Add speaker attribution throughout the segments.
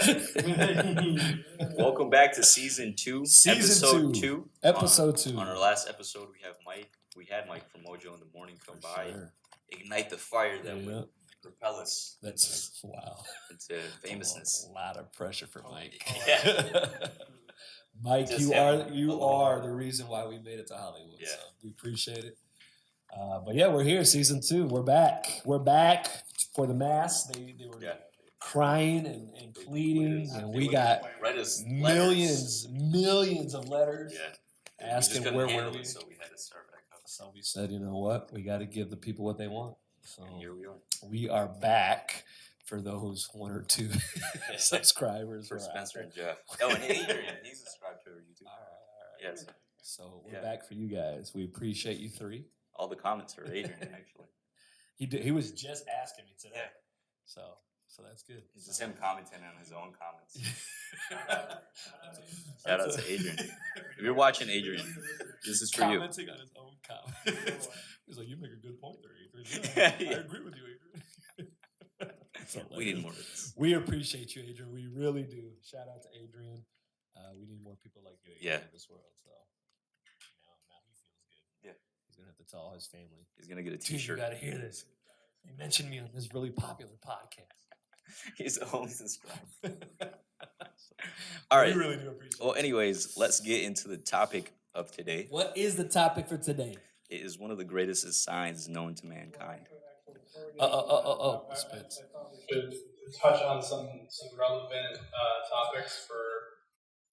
Speaker 1: right.
Speaker 2: Welcome back to season 2,
Speaker 3: Season 2. Episode 2.
Speaker 2: On our last episode, we have Mike. We had Mike from Mojo in the Morning come by, ignite the fire that would propel us.
Speaker 3: That's wow.
Speaker 2: Into famousness.
Speaker 3: A lot of pressure for Mike.
Speaker 2: Yeah.
Speaker 3: Mike, you are the reason why we made it to Hollywood.
Speaker 2: Yeah.
Speaker 3: So we appreciate it. But yeah, we're here, season 2. We're back. We're back for the mass. They were crying and pleading, and we got millions of letters asking where were we.
Speaker 2: So we had to start back up.
Speaker 3: So we said, you know what? We got to give the people what they want. So
Speaker 2: and here we are.
Speaker 3: We are back for those 1 or 2 subscribers.
Speaker 2: For Spencer and Jeff. Oh, and Adrian. He's subscribed to our YouTube.
Speaker 3: All right.
Speaker 2: Yes.
Speaker 3: So we're back for you guys. We appreciate you 3.
Speaker 2: All the comments are Adrian, actually.
Speaker 3: He was just asking me today. So that's good.
Speaker 2: It's just him commenting on his own comments. Shout out to Adrian. If you're watching Adrian, this is for you.
Speaker 3: Commenting on his own comments. He's like, you make a good point there, Adrian. I agree with you, Adrian.
Speaker 2: We need more of this.
Speaker 3: We appreciate you, Adrian. We really do. Shout out to Adrian. We need more people like you in this world. So now he feels good.
Speaker 2: Yeah.
Speaker 3: He's going to have to tell his family.
Speaker 2: He's going to get a t-shirt.
Speaker 3: You got to hear this. He mentioned me on this really popular podcast.
Speaker 2: He's only subscribed. All right.
Speaker 3: We really do appreciate it.
Speaker 2: Well, anyways, let's get into the topic of today.
Speaker 3: What is the topic for today?
Speaker 2: It is one of the greatest signs known to mankind.
Speaker 3: Spence.
Speaker 1: I thought we should touch on some relevant topics for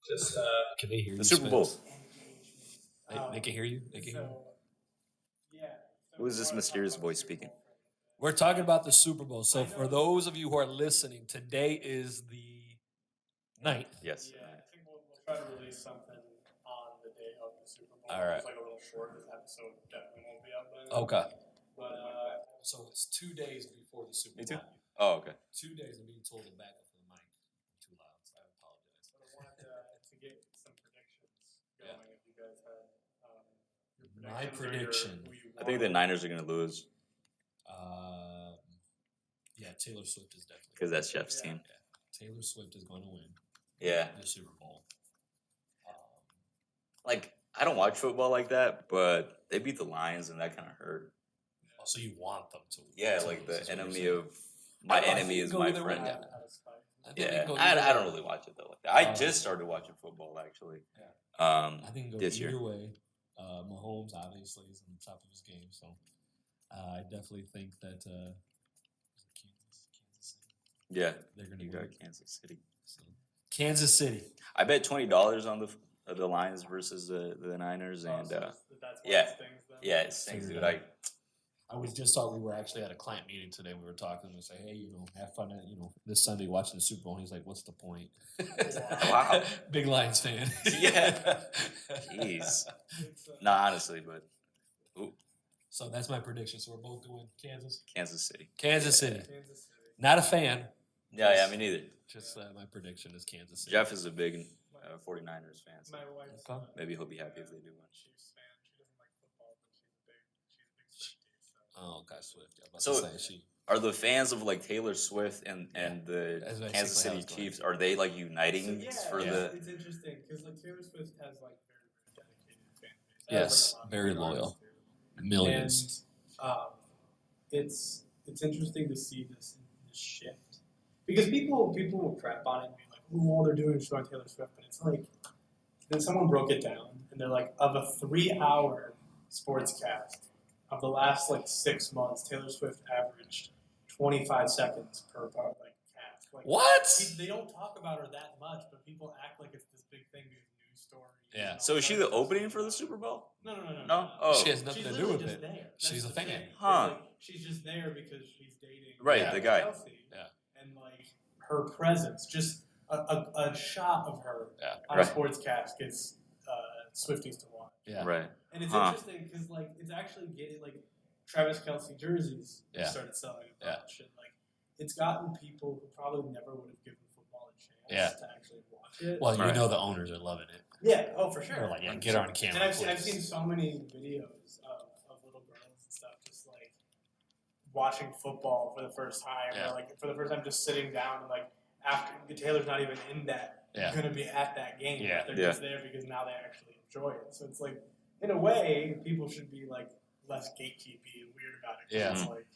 Speaker 1: just...
Speaker 3: Can they hear you,
Speaker 2: the Super Bowl.
Speaker 3: They can hear you? They can hear you?
Speaker 2: Who is this mysterious voice speaking?
Speaker 3: We're talking about the Super Bowl. So for those of you who are listening, today is the night.
Speaker 2: Yes.
Speaker 1: Yeah, I think we'll try to release something on the day of the Super Bowl.
Speaker 3: All right.
Speaker 1: It's like a little short. This episode definitely won't be up then.
Speaker 3: Okay.
Speaker 1: But
Speaker 3: so it's 2 days before the Super Bowl.
Speaker 2: Me too. Oh, okay.
Speaker 3: 2 days. I'm being told to back up from the mic. I'm too loud, so I apologize.
Speaker 1: But I wanted to get some predictions going. If you guys had your
Speaker 3: My
Speaker 1: predictions or
Speaker 3: prediction.
Speaker 1: who you
Speaker 2: I think the Niners are going to lose.
Speaker 3: Yeah, Taylor Swift is definitely.
Speaker 2: Because that's Jeff's team.
Speaker 3: Yeah. Taylor Swift is going to win.
Speaker 2: Yeah.
Speaker 3: The Super Bowl.
Speaker 2: I don't watch football like that, but they beat the Lions, and that kind of hurt.
Speaker 3: Oh, so you want them to win?
Speaker 2: Yeah, like the enemy of my enemy is my friend. Yeah, I don't really watch it though like that. I just started watching football actually.
Speaker 3: I think it
Speaker 2: this
Speaker 3: goes either
Speaker 2: year.
Speaker 3: way. Mahomes obviously is on the top of his game, so I definitely think that Kansas City.
Speaker 2: Yeah,
Speaker 3: they're going to
Speaker 2: go
Speaker 3: win.
Speaker 2: Kansas City.
Speaker 3: So, Kansas City.
Speaker 2: I bet $20 on the Lions versus the Niners, and it stinks, dude.
Speaker 3: I was just thought we were actually at a client meeting today. We were talking and say, hey, have fun at, this Sunday watching the Super Bowl. And he's like, what's the point?
Speaker 2: Wow.
Speaker 3: Big Lions fan.
Speaker 2: Yeah. Jeez. No, honestly, but. Ooh.
Speaker 3: So that's my prediction. So we're both going Kansas?
Speaker 2: Kansas City.
Speaker 3: Kansas City. Not a fan.
Speaker 2: Yeah, me neither.
Speaker 3: Just my prediction is Kansas City.
Speaker 2: Jeff is a big 49ers fan. So
Speaker 1: my wife's
Speaker 2: maybe he'll be happy if they do win.
Speaker 1: Chiefs fan. She doesn't like football, but she's a big Swiftie.
Speaker 3: Oh, okay, Swift.
Speaker 2: So are the fans of like Taylor Swift and the Kansas City Chiefs, are they like uniting for the?
Speaker 1: It's interesting because like Taylor Swift has like very dedicated fan base.
Speaker 3: Yes, very loyal. Millions.
Speaker 1: And it's interesting to see this shift because people will crap on it and be like, "Oh, all they're doing is showing Taylor Swift," but it's like then someone broke it down and they're like, of a 3-hour sportscast of the last 6 months, Taylor Swift averaged 25 seconds per cast.
Speaker 3: What?
Speaker 1: They don't talk about her that much, but people act like it's this big thing, these news stories.
Speaker 3: Yeah.
Speaker 2: So is she the opening for the Super Bowl?
Speaker 1: No.
Speaker 2: Oh.
Speaker 3: She has nothing to do with it.
Speaker 1: There.
Speaker 3: She's a fan.
Speaker 2: Huh.
Speaker 1: She's just there because she's dating.
Speaker 2: The guy.
Speaker 1: Chelsea.
Speaker 3: Yeah.
Speaker 1: And her presence, just a shot of her on a sportscast gets Swifties to watch.
Speaker 3: Yeah.
Speaker 2: Right.
Speaker 1: And it's interesting because it's actually getting Travis Kelce jerseys started selling a bunch, and it's gotten people who probably never would have given football a chance to actually watch it.
Speaker 3: Well, the owners are loving it.
Speaker 1: Yeah. Oh, for sure.
Speaker 3: They're like, get her on camera.
Speaker 1: And I've seen so many videos of little girls and stuff just watching football for the first time, or for the first time just sitting down and after Taylor's not even in that, going to be at that game.
Speaker 3: Yeah.
Speaker 1: They're just there because now they actually enjoy it. So it's like, in a way, people should be like less gatekeepy and weird about it.
Speaker 3: Yeah.
Speaker 1: It's like,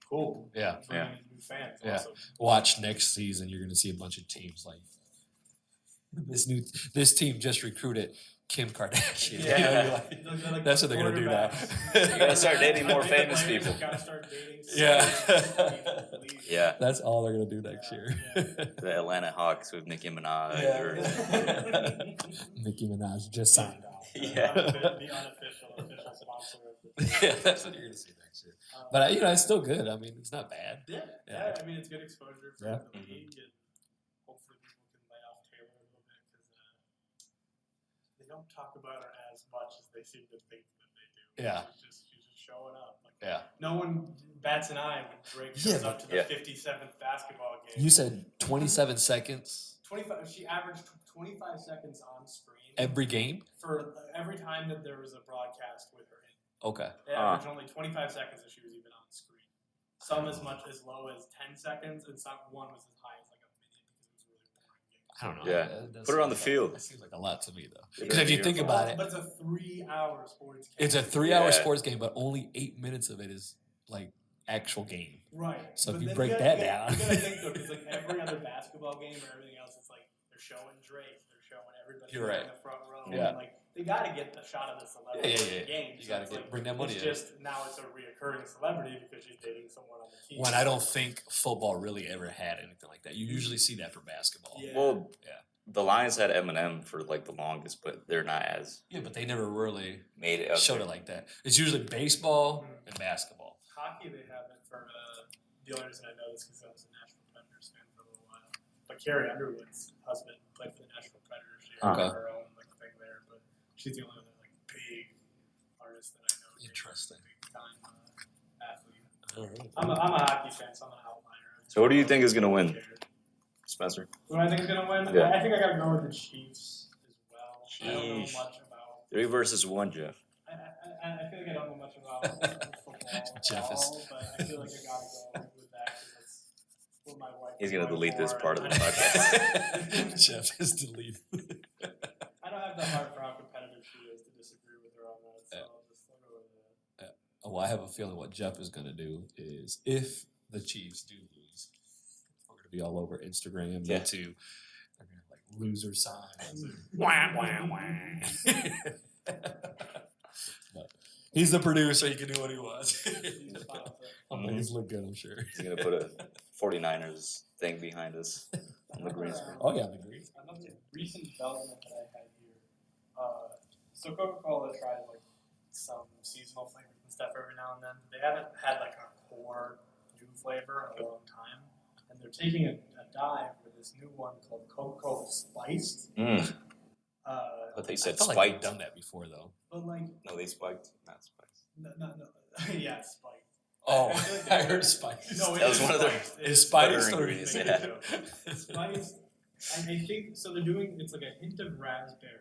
Speaker 1: cool.
Speaker 3: Yeah.
Speaker 1: Bringing in new fans.
Speaker 3: Yeah.
Speaker 1: Awesome.
Speaker 3: Watch next season. You're going to see a bunch of teams like this team just recruited Kim Kardashian.
Speaker 2: Yeah.
Speaker 3: You know, you're like, that's what they're going to do now.
Speaker 2: You got to start dating more famous people.
Speaker 1: Got to start dating.
Speaker 3: Yeah.
Speaker 2: Yeah.
Speaker 3: That's all they're going to do next year.
Speaker 2: The Atlanta Hawks with Nicki Minaj.
Speaker 3: Nicki Minaj just signed off.
Speaker 1: The unofficial sponsor of the
Speaker 3: Yeah, that's what you're going to see next year. But, you know, it's still good. I mean, it's not bad.
Speaker 1: Yeah. I mean, it's good exposure for the league, and hopefully people can lay off Taylor a little bit because they don't talk about her as much as they seem to think that they do.
Speaker 3: Yeah.
Speaker 1: She's just showing up. Like,
Speaker 3: Yeah.
Speaker 1: No one bats an eye when Drake shows up to the 57th basketball game.
Speaker 3: You said 27 seconds?
Speaker 1: 25. She averaged 25 seconds on screen.
Speaker 3: Every game?
Speaker 1: For every time that there was a broadcast with her in.
Speaker 3: Okay.
Speaker 1: They averaged only 25 seconds if she was even on screen. Some as much as low as 10 seconds, and one was as high as like a minute because it was a really boring game.
Speaker 3: I don't know.
Speaker 2: Yeah. Put her on the field.
Speaker 3: That seems like a lot to me, though. Because if you think about it,
Speaker 1: But it's a 3-hour sports game.
Speaker 3: it's a 3-hour sports game, but only 8 minutes of it is like actual game.
Speaker 1: Right.
Speaker 3: So
Speaker 1: but
Speaker 3: if you
Speaker 1: then
Speaker 3: break
Speaker 1: gotta-
Speaker 3: that
Speaker 1: you
Speaker 3: down.
Speaker 1: gotta- You gotta think though, because like every other basketball game or everything else, it's like they're showing Drake, they're showing everybody
Speaker 3: You're right.
Speaker 1: in the front row.
Speaker 3: Yeah.
Speaker 1: And like they gotta get the shot of the celebrity in the game.
Speaker 3: You
Speaker 1: So
Speaker 3: gotta
Speaker 1: it's like,
Speaker 3: bring that money
Speaker 1: it's
Speaker 3: in.
Speaker 1: just now it's a reoccurring celebrity because she's dating someone on the team.
Speaker 3: When I don't think football really ever had anything like that. You usually see that for basketball.
Speaker 1: Yeah.
Speaker 2: Well, the Lions had Eminem for like the longest, but they're not as
Speaker 3: Yeah, but they never really
Speaker 2: made it.
Speaker 3: showed it like that. It's usually baseball and basketball.
Speaker 1: Hockey, they have it for the only reason I know this because I was a Nashville Predators fan for a little while. But Carrie Underwood's husband played for the Nashville Predators. She had her own like thing there, but she's the only other like big artist that I know.
Speaker 3: Interesting.
Speaker 1: Big time athlete.
Speaker 3: All right.
Speaker 1: I'm a hockey fan, so I'm an outlier.
Speaker 2: So what do you think is gonna win, Spencer?
Speaker 1: Who do I think is gonna win?
Speaker 2: Yeah.
Speaker 1: I think I gotta go with the Chiefs as well. I don't know
Speaker 2: Sheesh.
Speaker 1: much about.
Speaker 2: 3 versus 1, Jeff.
Speaker 1: I feel like I don't know much about football
Speaker 3: Jeff
Speaker 1: at
Speaker 3: is-
Speaker 1: all, but I feel like I gotta go with that because that's what my wife.
Speaker 2: He's
Speaker 1: is
Speaker 2: gonna
Speaker 1: going
Speaker 2: delete this
Speaker 1: for,
Speaker 2: part of
Speaker 1: and
Speaker 2: the podcast.
Speaker 3: Jeff is deleted.
Speaker 1: I don't have the heart for how competitive she is to disagree with her on that, so I'll just go with that.
Speaker 3: Well, I have a feeling what Jeff is going to do is if the Chiefs do lose, we're going to be all over Instagram,
Speaker 2: Yeah.
Speaker 3: YouTube. They're going to have like loser signs. Wah, wah, wah. But he's the producer. He can do what he wants. I'll make us look good, I'm sure.
Speaker 2: He's gonna put a 49ers thing behind us on the green screen.
Speaker 3: Oh, yeah, I agree.
Speaker 1: Another recent development that I had here. So Coca-Cola tried like some seasonal flavors and stuff every now and then. They haven't had like a core new flavor in a long time, and they're taking a dive with this new one called Coca-Cola Spiced.
Speaker 2: But they
Speaker 3: I
Speaker 2: said
Speaker 3: felt like we've
Speaker 2: spiked.
Speaker 3: done that before, though.
Speaker 1: But like,
Speaker 2: No, they spiked, not spiked.
Speaker 1: no, yeah, spiked.
Speaker 3: Oh,
Speaker 1: I feel like
Speaker 3: I
Speaker 1: they-
Speaker 3: heard spice.
Speaker 1: No, it
Speaker 2: That was
Speaker 1: is
Speaker 2: one of their-
Speaker 1: spiced. It
Speaker 3: Is
Speaker 1: is
Speaker 3: spiced
Speaker 2: Butter
Speaker 3: or
Speaker 2: ingredients,
Speaker 1: Make
Speaker 2: yeah.
Speaker 1: a joke. Spiced. I think so. They're doing it's like a hint of raspberry,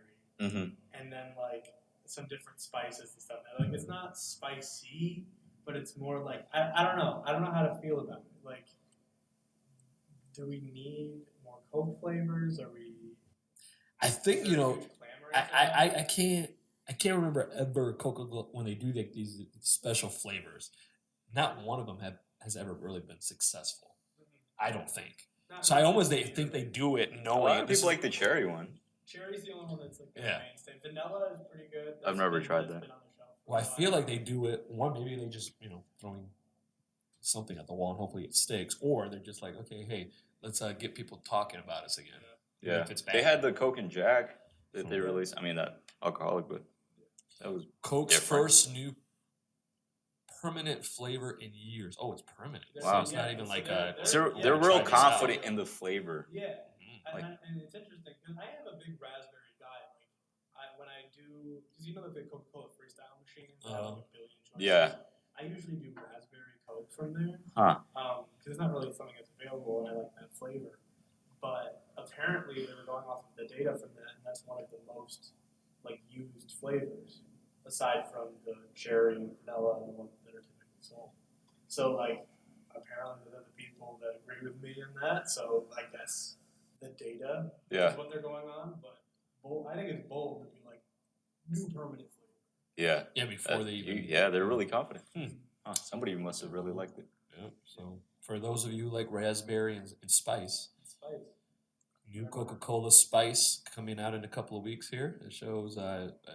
Speaker 2: Mm-hmm.
Speaker 1: and then like some different spices and stuff. Like it's not spicy, but it's more like I don't know. I don't know how to feel about it. Like, do we need more Coke flavors? Are we?
Speaker 3: I think, you know,
Speaker 1: is there a huge clamor against that?
Speaker 3: I can't remember ever Coca-Cola when they do like these special flavors. Not one of them has ever really been successful. I don't think.
Speaker 1: Not-
Speaker 3: So I almost think they do it
Speaker 2: A
Speaker 3: knowing.
Speaker 2: lot of people like the cherry one.
Speaker 1: Cherry's the only one that's like
Speaker 3: Yeah.
Speaker 1: mainstay. Vanilla is pretty good.
Speaker 2: I've never tried
Speaker 1: that's
Speaker 2: that.
Speaker 1: been on the shelf for
Speaker 3: Well, I
Speaker 1: a
Speaker 3: feel
Speaker 1: while.
Speaker 3: like they do it. One, maybe they just throwing something at the wall and hopefully it sticks, or they're just like, okay, hey, let's get people talking about us again. Even
Speaker 2: Yeah,
Speaker 3: if it's bad.
Speaker 2: they had the Coke and Jack that they released. I mean, that alcoholic, but that was
Speaker 3: Coke's
Speaker 2: different.
Speaker 3: first new permanent flavor in years. Oh, it's permanent.
Speaker 1: Yeah,
Speaker 3: So
Speaker 2: Wow.
Speaker 3: it's not even
Speaker 1: so
Speaker 3: like
Speaker 1: they're-
Speaker 3: a.
Speaker 2: they're
Speaker 1: yeah,
Speaker 2: they're
Speaker 3: try
Speaker 2: real
Speaker 3: this out.
Speaker 2: confident in the flavor.
Speaker 1: Yeah.
Speaker 2: Like-
Speaker 1: And it's interesting because I am a big raspberry guy. Like, when I do, because you know the Coca-Cola freestyle machines that have like a billion choices.
Speaker 2: Yeah.
Speaker 1: I usually do raspberry Coke from there.
Speaker 2: Huh.
Speaker 1: Because it's not really something that's available, and I like that flavor. But apparently, they were going off of the data from that, and that's one of the most like used flavors, aside from the cherry and vanilla and the ones that are typically sold. So like, apparently, the people people that agree with me in that. So I guess the data
Speaker 2: Yeah.
Speaker 1: is what they're going on. But I think it's bold to be like new permanent flavor.
Speaker 2: Yeah.
Speaker 3: Yeah, before they even.
Speaker 2: They're really confident. Huh, somebody must have really liked it.
Speaker 3: Yeah. So for those of you who like raspberry and spice, new Coca-Cola Spice coming out in a couple of weeks here. It shows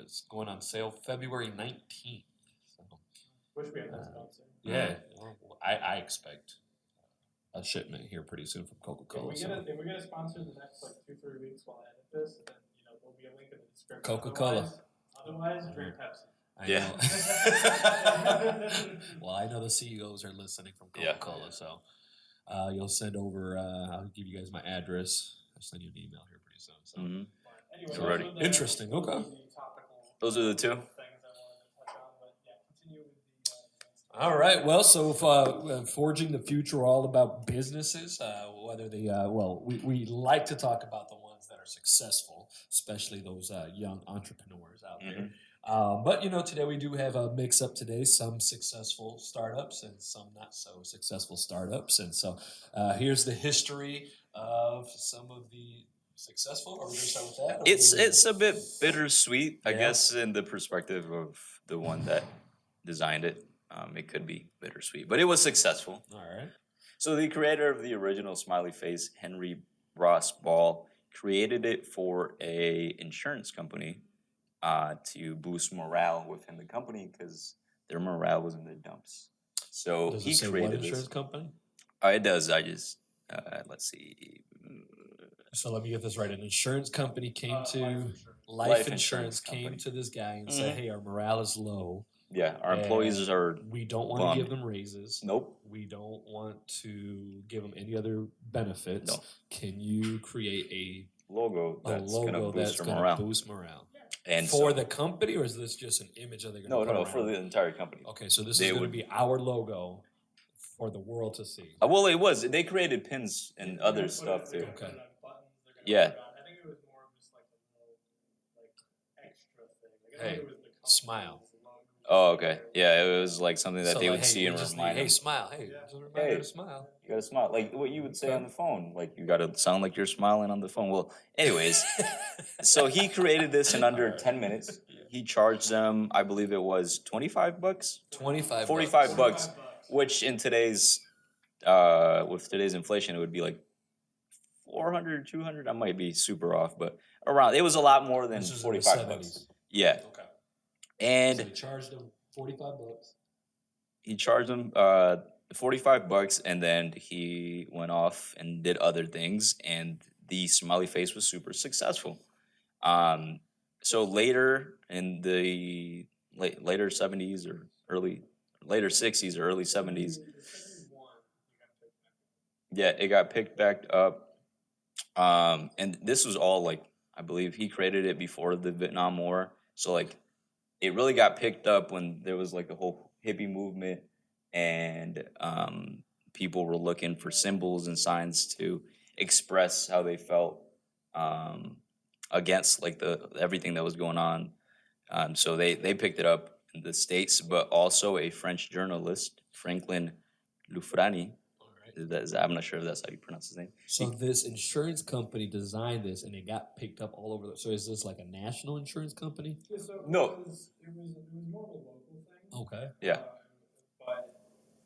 Speaker 3: it's going on sale February 19th. So,
Speaker 1: Wish we had that sponsor.
Speaker 3: yeah, well, I expect a shipment here pretty soon from Coca-Cola.
Speaker 1: If we get a sponsor in the next like 2-3 weeks while I edit this, then there'll be a link in the description.
Speaker 3: Coca-Cola.
Speaker 1: Otherwise, drink Pepsi.
Speaker 3: I know. Well, I know the CEOs are listening from Coca-Cola, so you'll send over. I'll give you guys my address. I'll send you an email here pretty soon. So.
Speaker 1: Anyway,
Speaker 3: interesting. Okay.
Speaker 2: Those are the two.
Speaker 3: All right. Well, so forging the future, all about businesses. Whether they we like to talk about the ones that are successful, especially those young entrepreneurs out there. But today we do have a mix up today. Some successful startups and some not so successful startups. And so here's the history of some of the successful. Are we going to start with that?
Speaker 2: It's a bit bittersweet, I guess, in the perspective of the one that designed it. It could be bittersweet, but it was successful.
Speaker 3: All right.
Speaker 2: So the creator of the original smiley face, Henry Ross Ball, created it for a insurance company to boost morale within the company because their morale was in the dumps. So
Speaker 3: Does
Speaker 2: he
Speaker 3: it say
Speaker 2: created
Speaker 3: what insurance
Speaker 2: this.
Speaker 3: company?
Speaker 2: It does. I just let's see.
Speaker 3: So let me get this right. An insurance company came to
Speaker 2: Life
Speaker 3: insurance
Speaker 2: insurance
Speaker 3: came
Speaker 2: company.
Speaker 3: to this guy and said, "Hey, our morale is low.
Speaker 2: Yeah, our employees are.
Speaker 3: We don't want to give them raises.
Speaker 2: Nope.
Speaker 3: We don't want to give them any other benefits.
Speaker 2: No.
Speaker 3: Can you create a
Speaker 2: logo that's going to boost
Speaker 3: gonna
Speaker 2: morale.
Speaker 3: boost morale.
Speaker 2: And
Speaker 3: for the company, or is this just an image that they're going to put around?
Speaker 2: for the entire company.
Speaker 3: Okay, so this is going to be our logo for the world to see.
Speaker 2: Well, it was. They created pins and other stuff too.
Speaker 3: Okay.
Speaker 2: Yeah.
Speaker 1: I think it was more of just like a little extra thing.
Speaker 3: Hey,
Speaker 1: it was the
Speaker 3: smile.
Speaker 2: Oh, okay. Yeah, it was like something that
Speaker 3: So
Speaker 2: they
Speaker 3: like,
Speaker 2: would
Speaker 3: hey,
Speaker 2: see and
Speaker 3: we just
Speaker 2: remind
Speaker 3: need,
Speaker 2: them.
Speaker 3: hey, smile. Hey, just a reminder to smile.
Speaker 2: You gotta smile, like what you would say on the phone. Like you gotta sound like you're smiling on the phone. Well, anyways, so he created this in under 10 minutes. He charged them, I believe it was $25, 45 bucks, which in today's with today's inflation, it would be like 400, 200. I might be super off, but around it was a lot more than 45 bucks. Yeah.
Speaker 3: Okay.
Speaker 2: And
Speaker 3: so he charged them $45.
Speaker 2: He charged them $45, and then he went off and did other things, and the smiley face was super successful. So later in the later 70s or later 60s or early 70s, yeah, it got picked back up. And this was all like, I believe he created it before the Vietnam War. So like, it really got picked up when there was like the whole hippie movement, and people were looking for symbols and signs to express how they felt against like everything that was going on. So they picked it up in the States, but also a French journalist, Franklin Lufrani. I'm not sure if that's how you pronounce his name.
Speaker 3: So this insurance company designed this, and it got picked up all over. So is this like a national insurance company?
Speaker 1: Yeah, so
Speaker 2: No.
Speaker 1: It was more of a local thing.
Speaker 3: Okay.
Speaker 2: Yeah.
Speaker 1: But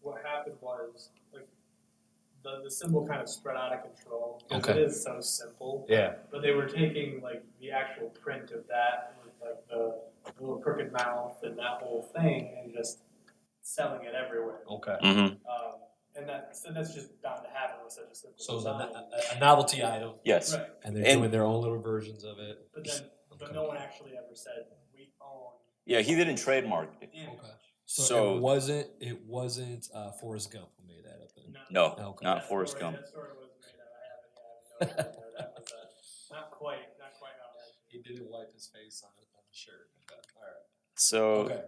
Speaker 1: what happened was like the symbol kind of spread out of control.
Speaker 3: Okay.
Speaker 1: It is so simple.
Speaker 3: Yeah.
Speaker 1: But they were taking like the actual print of that with like the little crooked mouth and that whole thing and just selling it everywhere.
Speaker 3: Okay.
Speaker 2: Mm-hmm.
Speaker 1: And that's just bound to happen with such a simple
Speaker 3: So it's
Speaker 1: design.
Speaker 3: a novelty item.
Speaker 2: Yes.
Speaker 1: Right.
Speaker 3: And they're doing their own little versions of it.
Speaker 1: But no one actually ever said we own.
Speaker 2: Yeah, he didn't trademark it.
Speaker 1: Yeah.
Speaker 3: Okay. So it wasn't Forrest Gump who made that up then?
Speaker 2: No,
Speaker 3: Okay.
Speaker 2: not Forrest Gump.
Speaker 1: That story wasn't made up. I have no idea. That was not quite how that.
Speaker 3: He didn't wipe his face on the shirt. Okay. All right.
Speaker 2: So
Speaker 3: Okay.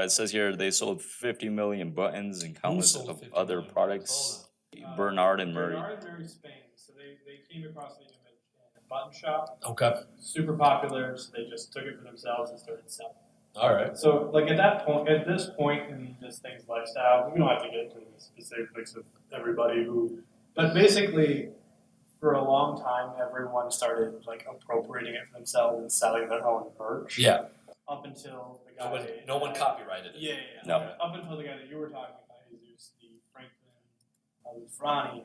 Speaker 2: It says here they sold 50 million buttons and countless
Speaker 3: sold
Speaker 2: of
Speaker 3: 50
Speaker 2: other
Speaker 3: million
Speaker 2: products. Bernard and Murray.
Speaker 1: Bernard and Murray Spain. So they came across the image in a button shop.
Speaker 3: Okay.
Speaker 1: Super popular, so they just took it for themselves and started selling.
Speaker 3: All right.
Speaker 1: So, like at this point in this thing's lifestyle, we don't have to get into the specifics of everybody who, but basically, for a long time, everyone started like appropriating it for themselves and selling their own merch.
Speaker 3: Yeah.
Speaker 1: Up until the guy.
Speaker 3: No one copyrighted it.
Speaker 1: Yeah.
Speaker 2: No.
Speaker 1: Up until the guy that you were talking about, Jesus, the Franklin Frani,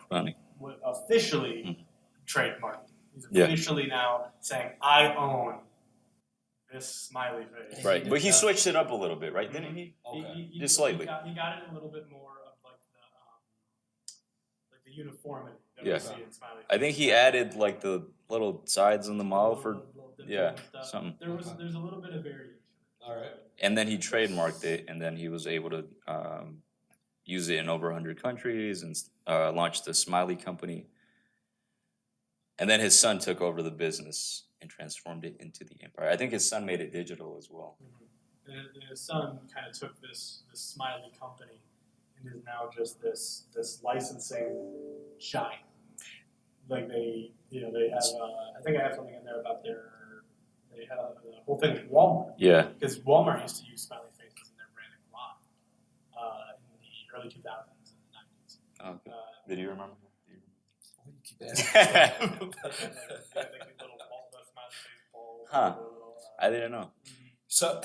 Speaker 2: Funny.
Speaker 1: would officially trademarked. He's
Speaker 2: Yeah.
Speaker 1: officially now saying, "I own this smiley face."
Speaker 2: Right, but he switched it up a little bit, right? Didn't he?
Speaker 3: Okay.
Speaker 2: Just slightly.
Speaker 1: He got it a little bit more of like the uniformity that
Speaker 2: Yeah.
Speaker 1: we see in smiley face.
Speaker 2: I think he added like the little sides on the model for,
Speaker 1: Little dimples
Speaker 2: yeah,
Speaker 1: and stuff.
Speaker 2: something.
Speaker 1: There's a little bit of variation.
Speaker 3: All right.
Speaker 2: And then he trademarked it, and then he was able to use it in over 100 countries and launched the Smiley company. And then his son took over the business and transformed it into the empire. I think his son made it digital as well.
Speaker 1: And his son kind of took this Smiley company and is now just this licensing giant. Like they have. I think I have something in there about they have the whole thing with Walmart.
Speaker 2: Yeah.
Speaker 1: Because Walmart used to use smiley faces in their branding a lot in the early 2000s and the 90s.
Speaker 2: Okay. Did you remember?
Speaker 3: Why do you keep asking?
Speaker 2: Huh. I didn't know.
Speaker 3: So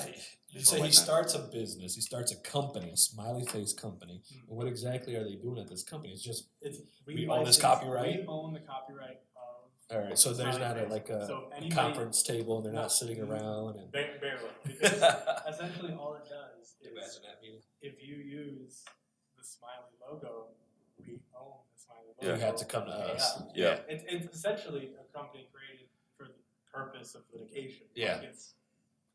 Speaker 3: you say he
Speaker 2: Like that.
Speaker 3: starts a business. He starts a company, a smiley face company. And what exactly are they doing at this company? It's just we own this copyright?
Speaker 1: We own the copyright of.
Speaker 3: all right. So there's
Speaker 1: Smiley
Speaker 3: not a,
Speaker 1: face.
Speaker 3: like a,
Speaker 1: So
Speaker 3: a
Speaker 1: anybody-
Speaker 3: conference table, and they're
Speaker 1: No.
Speaker 3: not sitting around. And
Speaker 1: Barely. Because essentially all it does is
Speaker 3: imagine that meeting.
Speaker 1: if you use the Smiley logo, we own the Smiley
Speaker 2: Yeah.
Speaker 1: logo.
Speaker 3: You have to come to us.
Speaker 2: Yeah.
Speaker 1: It's essentially a company created for the purpose of litigation.
Speaker 3: Yeah.
Speaker 1: Like it's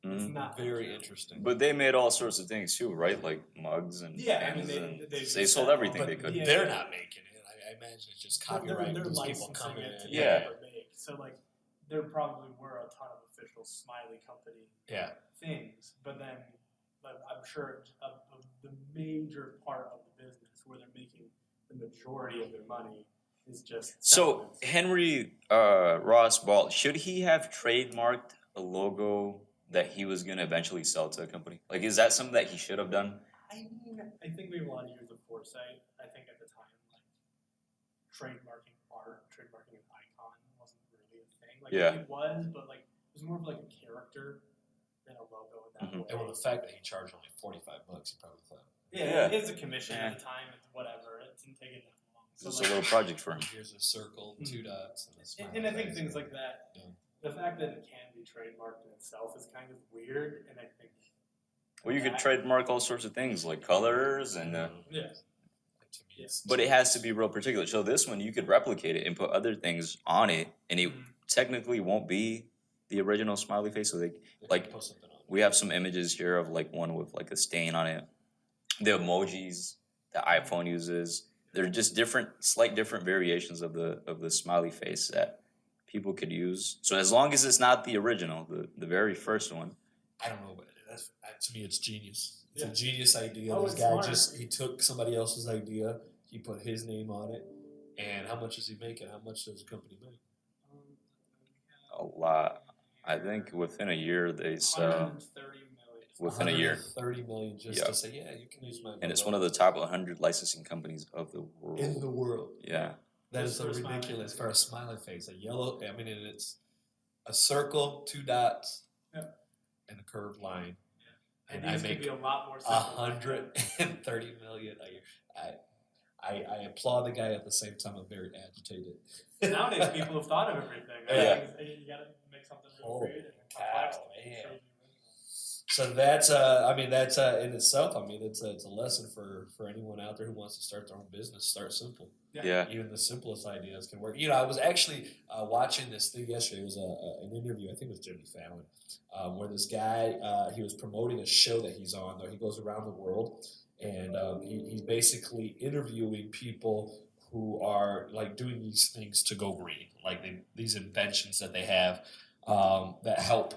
Speaker 2: Mhm.
Speaker 1: not
Speaker 3: Very interesting.
Speaker 2: But they made all sorts of things too, right? Like mugs and
Speaker 1: Yeah, I mean,
Speaker 2: pens
Speaker 1: they
Speaker 2: and
Speaker 1: just
Speaker 2: they sold
Speaker 1: said-
Speaker 2: everything
Speaker 3: but
Speaker 2: they could.
Speaker 1: Yeah.
Speaker 3: they're not making it. I imagine it's just
Speaker 1: They're
Speaker 3: copyright. These people
Speaker 1: licensing
Speaker 3: coming
Speaker 1: it to
Speaker 3: in.
Speaker 2: Yeah.
Speaker 1: never make. So like there probably were a ton of official Smiley company
Speaker 3: Yeah.
Speaker 1: things, but then like, I'm sure the major part of the business where they're making the majority of their money is just
Speaker 2: So
Speaker 1: supplements.
Speaker 2: Henry Ross Ball, should he have trademarked a logo that he was going to eventually sell to a company? Like, is that something that he should have done?
Speaker 1: I mean, I think we have a lot of years of foresight. I think at the time, like trademarking art, trademarking an icon wasn't really a thing. Like
Speaker 2: Yeah.
Speaker 1: it was, but like it was more of like a character than a logo in that
Speaker 2: Mhm.
Speaker 1: way.
Speaker 3: And with the fact that he charged only $45, he probably thought,
Speaker 1: Yeah, it's a commission
Speaker 2: Yeah.
Speaker 1: at the time. It's whatever. It didn't take it that long.
Speaker 2: It was
Speaker 1: like,
Speaker 2: a little project for him.
Speaker 3: here's a circle, two dots, and a smiley
Speaker 1: and I think
Speaker 3: face.
Speaker 1: things like that.
Speaker 3: Yeah.
Speaker 1: The fact that it can be trademarked in itself is kind of weird, and I think.
Speaker 2: Well, you could
Speaker 1: that-
Speaker 2: trademark all sorts of things like colors and.
Speaker 1: Yeah.
Speaker 3: To me, it's
Speaker 2: But it has to be real particular. So this one, you could replicate it and put other things on it, and it technically won't be the original smiley face. So like
Speaker 3: put something on.
Speaker 2: we have some images here of like one with like a stain on it. The emojis that iPhone uses, they're just slight different variations of the smiley face that people could use. So as long as it's not the original, the very first one.
Speaker 3: I don't know, but to me, it's genius. It's
Speaker 1: Yeah.
Speaker 3: a genius idea.
Speaker 1: Oh,
Speaker 3: This
Speaker 1: it's
Speaker 3: guy
Speaker 1: smart.
Speaker 3: he took somebody else's idea, he put his name on it, and how much is he making? How much does the company make?
Speaker 2: A lot. I think within a year they sell.
Speaker 1: 130 million.
Speaker 2: Within a year.
Speaker 3: 30 million just
Speaker 2: Yeah.
Speaker 3: to say, yeah, you can use my.
Speaker 2: And it's
Speaker 3: logo
Speaker 2: one of the top 100 licensing companies of the world.
Speaker 3: in the world.
Speaker 2: Yeah.
Speaker 3: That is
Speaker 1: Just
Speaker 3: so
Speaker 1: for a smiley
Speaker 3: ridiculous
Speaker 1: face.
Speaker 3: for a smiley face. A yellow, I mean, and it's a circle, two dots,
Speaker 1: Yeah.
Speaker 3: and a curved line. And
Speaker 1: Ideas
Speaker 3: I
Speaker 1: could
Speaker 3: make
Speaker 1: be a lot more simple.
Speaker 3: 130 million a year. I applaud the guy at the same time. I'm very agitated.
Speaker 1: Nowadays, people have thought of everything.
Speaker 2: Yeah.
Speaker 1: You gotta make something really
Speaker 3: Holy
Speaker 1: creative and
Speaker 3: cow,
Speaker 1: complex. to
Speaker 3: man.
Speaker 1: show the original.
Speaker 3: So that's in itself. I mean, it's a lesson for anyone out there who wants to start their own business. Start simple.
Speaker 2: Yeah.
Speaker 3: Even the simplest ideas can work. You know, I was actually watching this thing yesterday. It was an interview. I think it was Jimmy Fallon, where this guy he was promoting a show that he's on. Though he goes around the world, and he's basically interviewing people who are like doing these things to go green, like these inventions that they have that help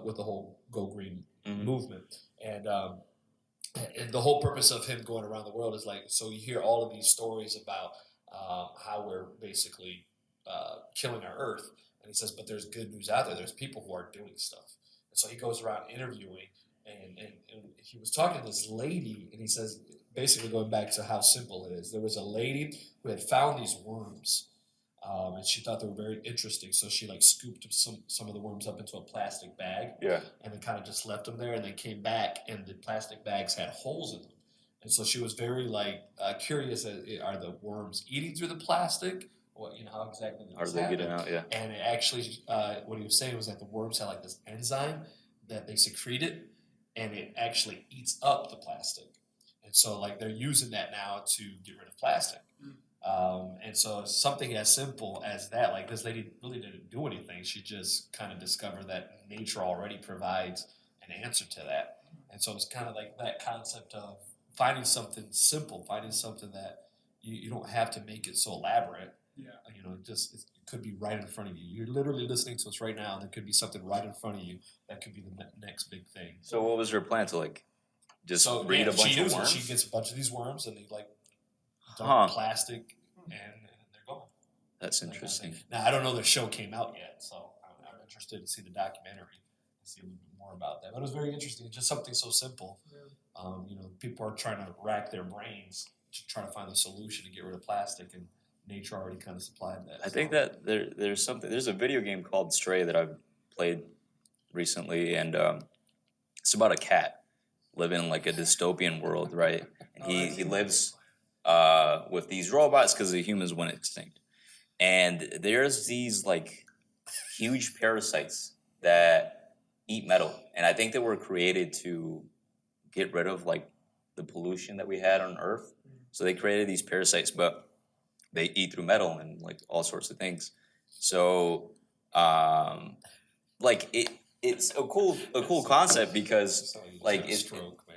Speaker 3: with the whole go green movement. And the whole purpose of him going around the world is like, so you hear all of these stories about how we're basically killing our earth. And he says, but there's good news out there. There's people who are doing stuff. And so he goes around interviewing, and he was talking to this lady, and he says, basically going back to how simple it is, there was a lady who had found these worms, and she thought they were very interesting, so she like scooped some of the worms up into a plastic bag,
Speaker 2: Yeah.
Speaker 3: and then kind of just left them there, and then came back, and the plastic bags had holes in them. And so she was very like curious: are the worms eating through the plastic? What how exactly
Speaker 2: How do
Speaker 3: this
Speaker 2: they get
Speaker 3: happen?
Speaker 2: it out? Yeah.
Speaker 3: And it actually, what he was saying was that the worms had like this enzyme that they secreted, and it actually eats up the plastic. And so like they're using that now to get rid of plastic. And so something as simple as that, like this lady really didn't do anything. She just kind of discovered that nature already provides an answer to that. And so it's kind of like that concept of finding something simple, finding something that you don't have to make it so elaborate.
Speaker 1: Yeah.
Speaker 3: It could be right in front of you. You're literally listening to us right now. And there could be something right in front of you that could be the next big thing.
Speaker 2: So what was her plan to like just breed a bunch of worms?
Speaker 3: She gets a bunch of these worms, and they like dump
Speaker 2: Huh.
Speaker 3: plastic, and they're gone.
Speaker 2: That's
Speaker 3: That kind of
Speaker 2: interesting.
Speaker 3: thing. Now I don't know the show came out yet, so I'm interested to see the documentary and see a little bit more about that. But it was very interesting. Just something so simple. People are trying to rack their brains to try to find a solution to get rid of plastic, and nature already kind of supplied that.
Speaker 2: I think that there's a video game called Stray that I've played recently, and it's about a cat living in like a dystopian world, right? And he lives with these robots because the humans went extinct. And there's these like huge parasites that eat metal, and I think they were created to get rid of like the pollution that we had on Earth. So they created these parasites, but they eat through metal and like all sorts of things. So like it's a cool concept because like
Speaker 3: it's stroke, man.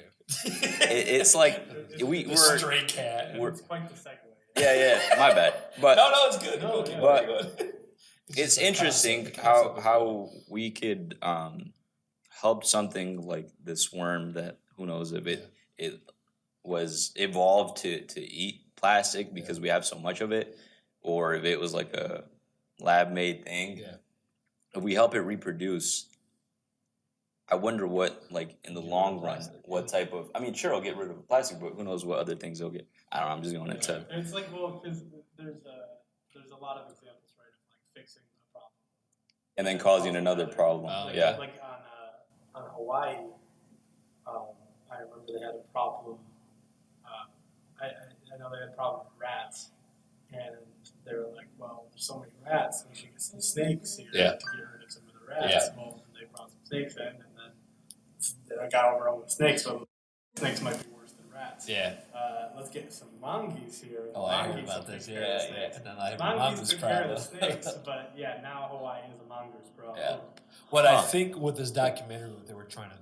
Speaker 2: it's like we're
Speaker 3: stray cat.
Speaker 1: It's quite the segue.
Speaker 2: yeah, my bad. But
Speaker 3: No, it's good.
Speaker 1: No,
Speaker 3: Okay,
Speaker 2: but
Speaker 3: good.
Speaker 2: it's
Speaker 3: just a
Speaker 2: interesting
Speaker 3: concept. The concept is
Speaker 2: how we could help something like this worm that who knows if it was evolved to eat plastic because we have so much of it, or if it was like a lab made thing.
Speaker 3: Yeah.
Speaker 2: If we help it reproduce, I wonder what, like, in the
Speaker 3: Get rid
Speaker 2: long
Speaker 3: of
Speaker 2: run,
Speaker 3: plastic,
Speaker 2: what type of, I mean, sure, I'll get rid of plastic, but who knows what other things they'll get. I don't know, I'm just going into,
Speaker 1: It's like, well, because there's a lot of examples, right, of like fixing a problem.
Speaker 2: and then causing another problem.
Speaker 3: Oh,
Speaker 2: Yeah.
Speaker 1: Like on Hawaii, I remember they had a problem. I know they had a problem with rats, and they were like, well, there's so many rats, we should get some snakes here
Speaker 3: Yeah.
Speaker 1: to get rid of some of the rats. Well, they brought some snakes in, and then I got overrun with snakes, but snakes might be worse than rats.
Speaker 3: Yeah.
Speaker 1: Let's get some mongoose here.
Speaker 3: Oh, I heard
Speaker 1: Mongoose
Speaker 3: about
Speaker 1: will
Speaker 3: this.
Speaker 1: take care of the
Speaker 3: Yeah.
Speaker 1: snakes.
Speaker 3: And then I have a
Speaker 1: Mongoose
Speaker 3: mongoose
Speaker 1: took care of the
Speaker 3: problem.
Speaker 1: snakes, but yeah, now Hawaii is a mongoose problem.
Speaker 3: Yeah. What I
Speaker 2: Huh.
Speaker 3: think with this documentary, what they were trying to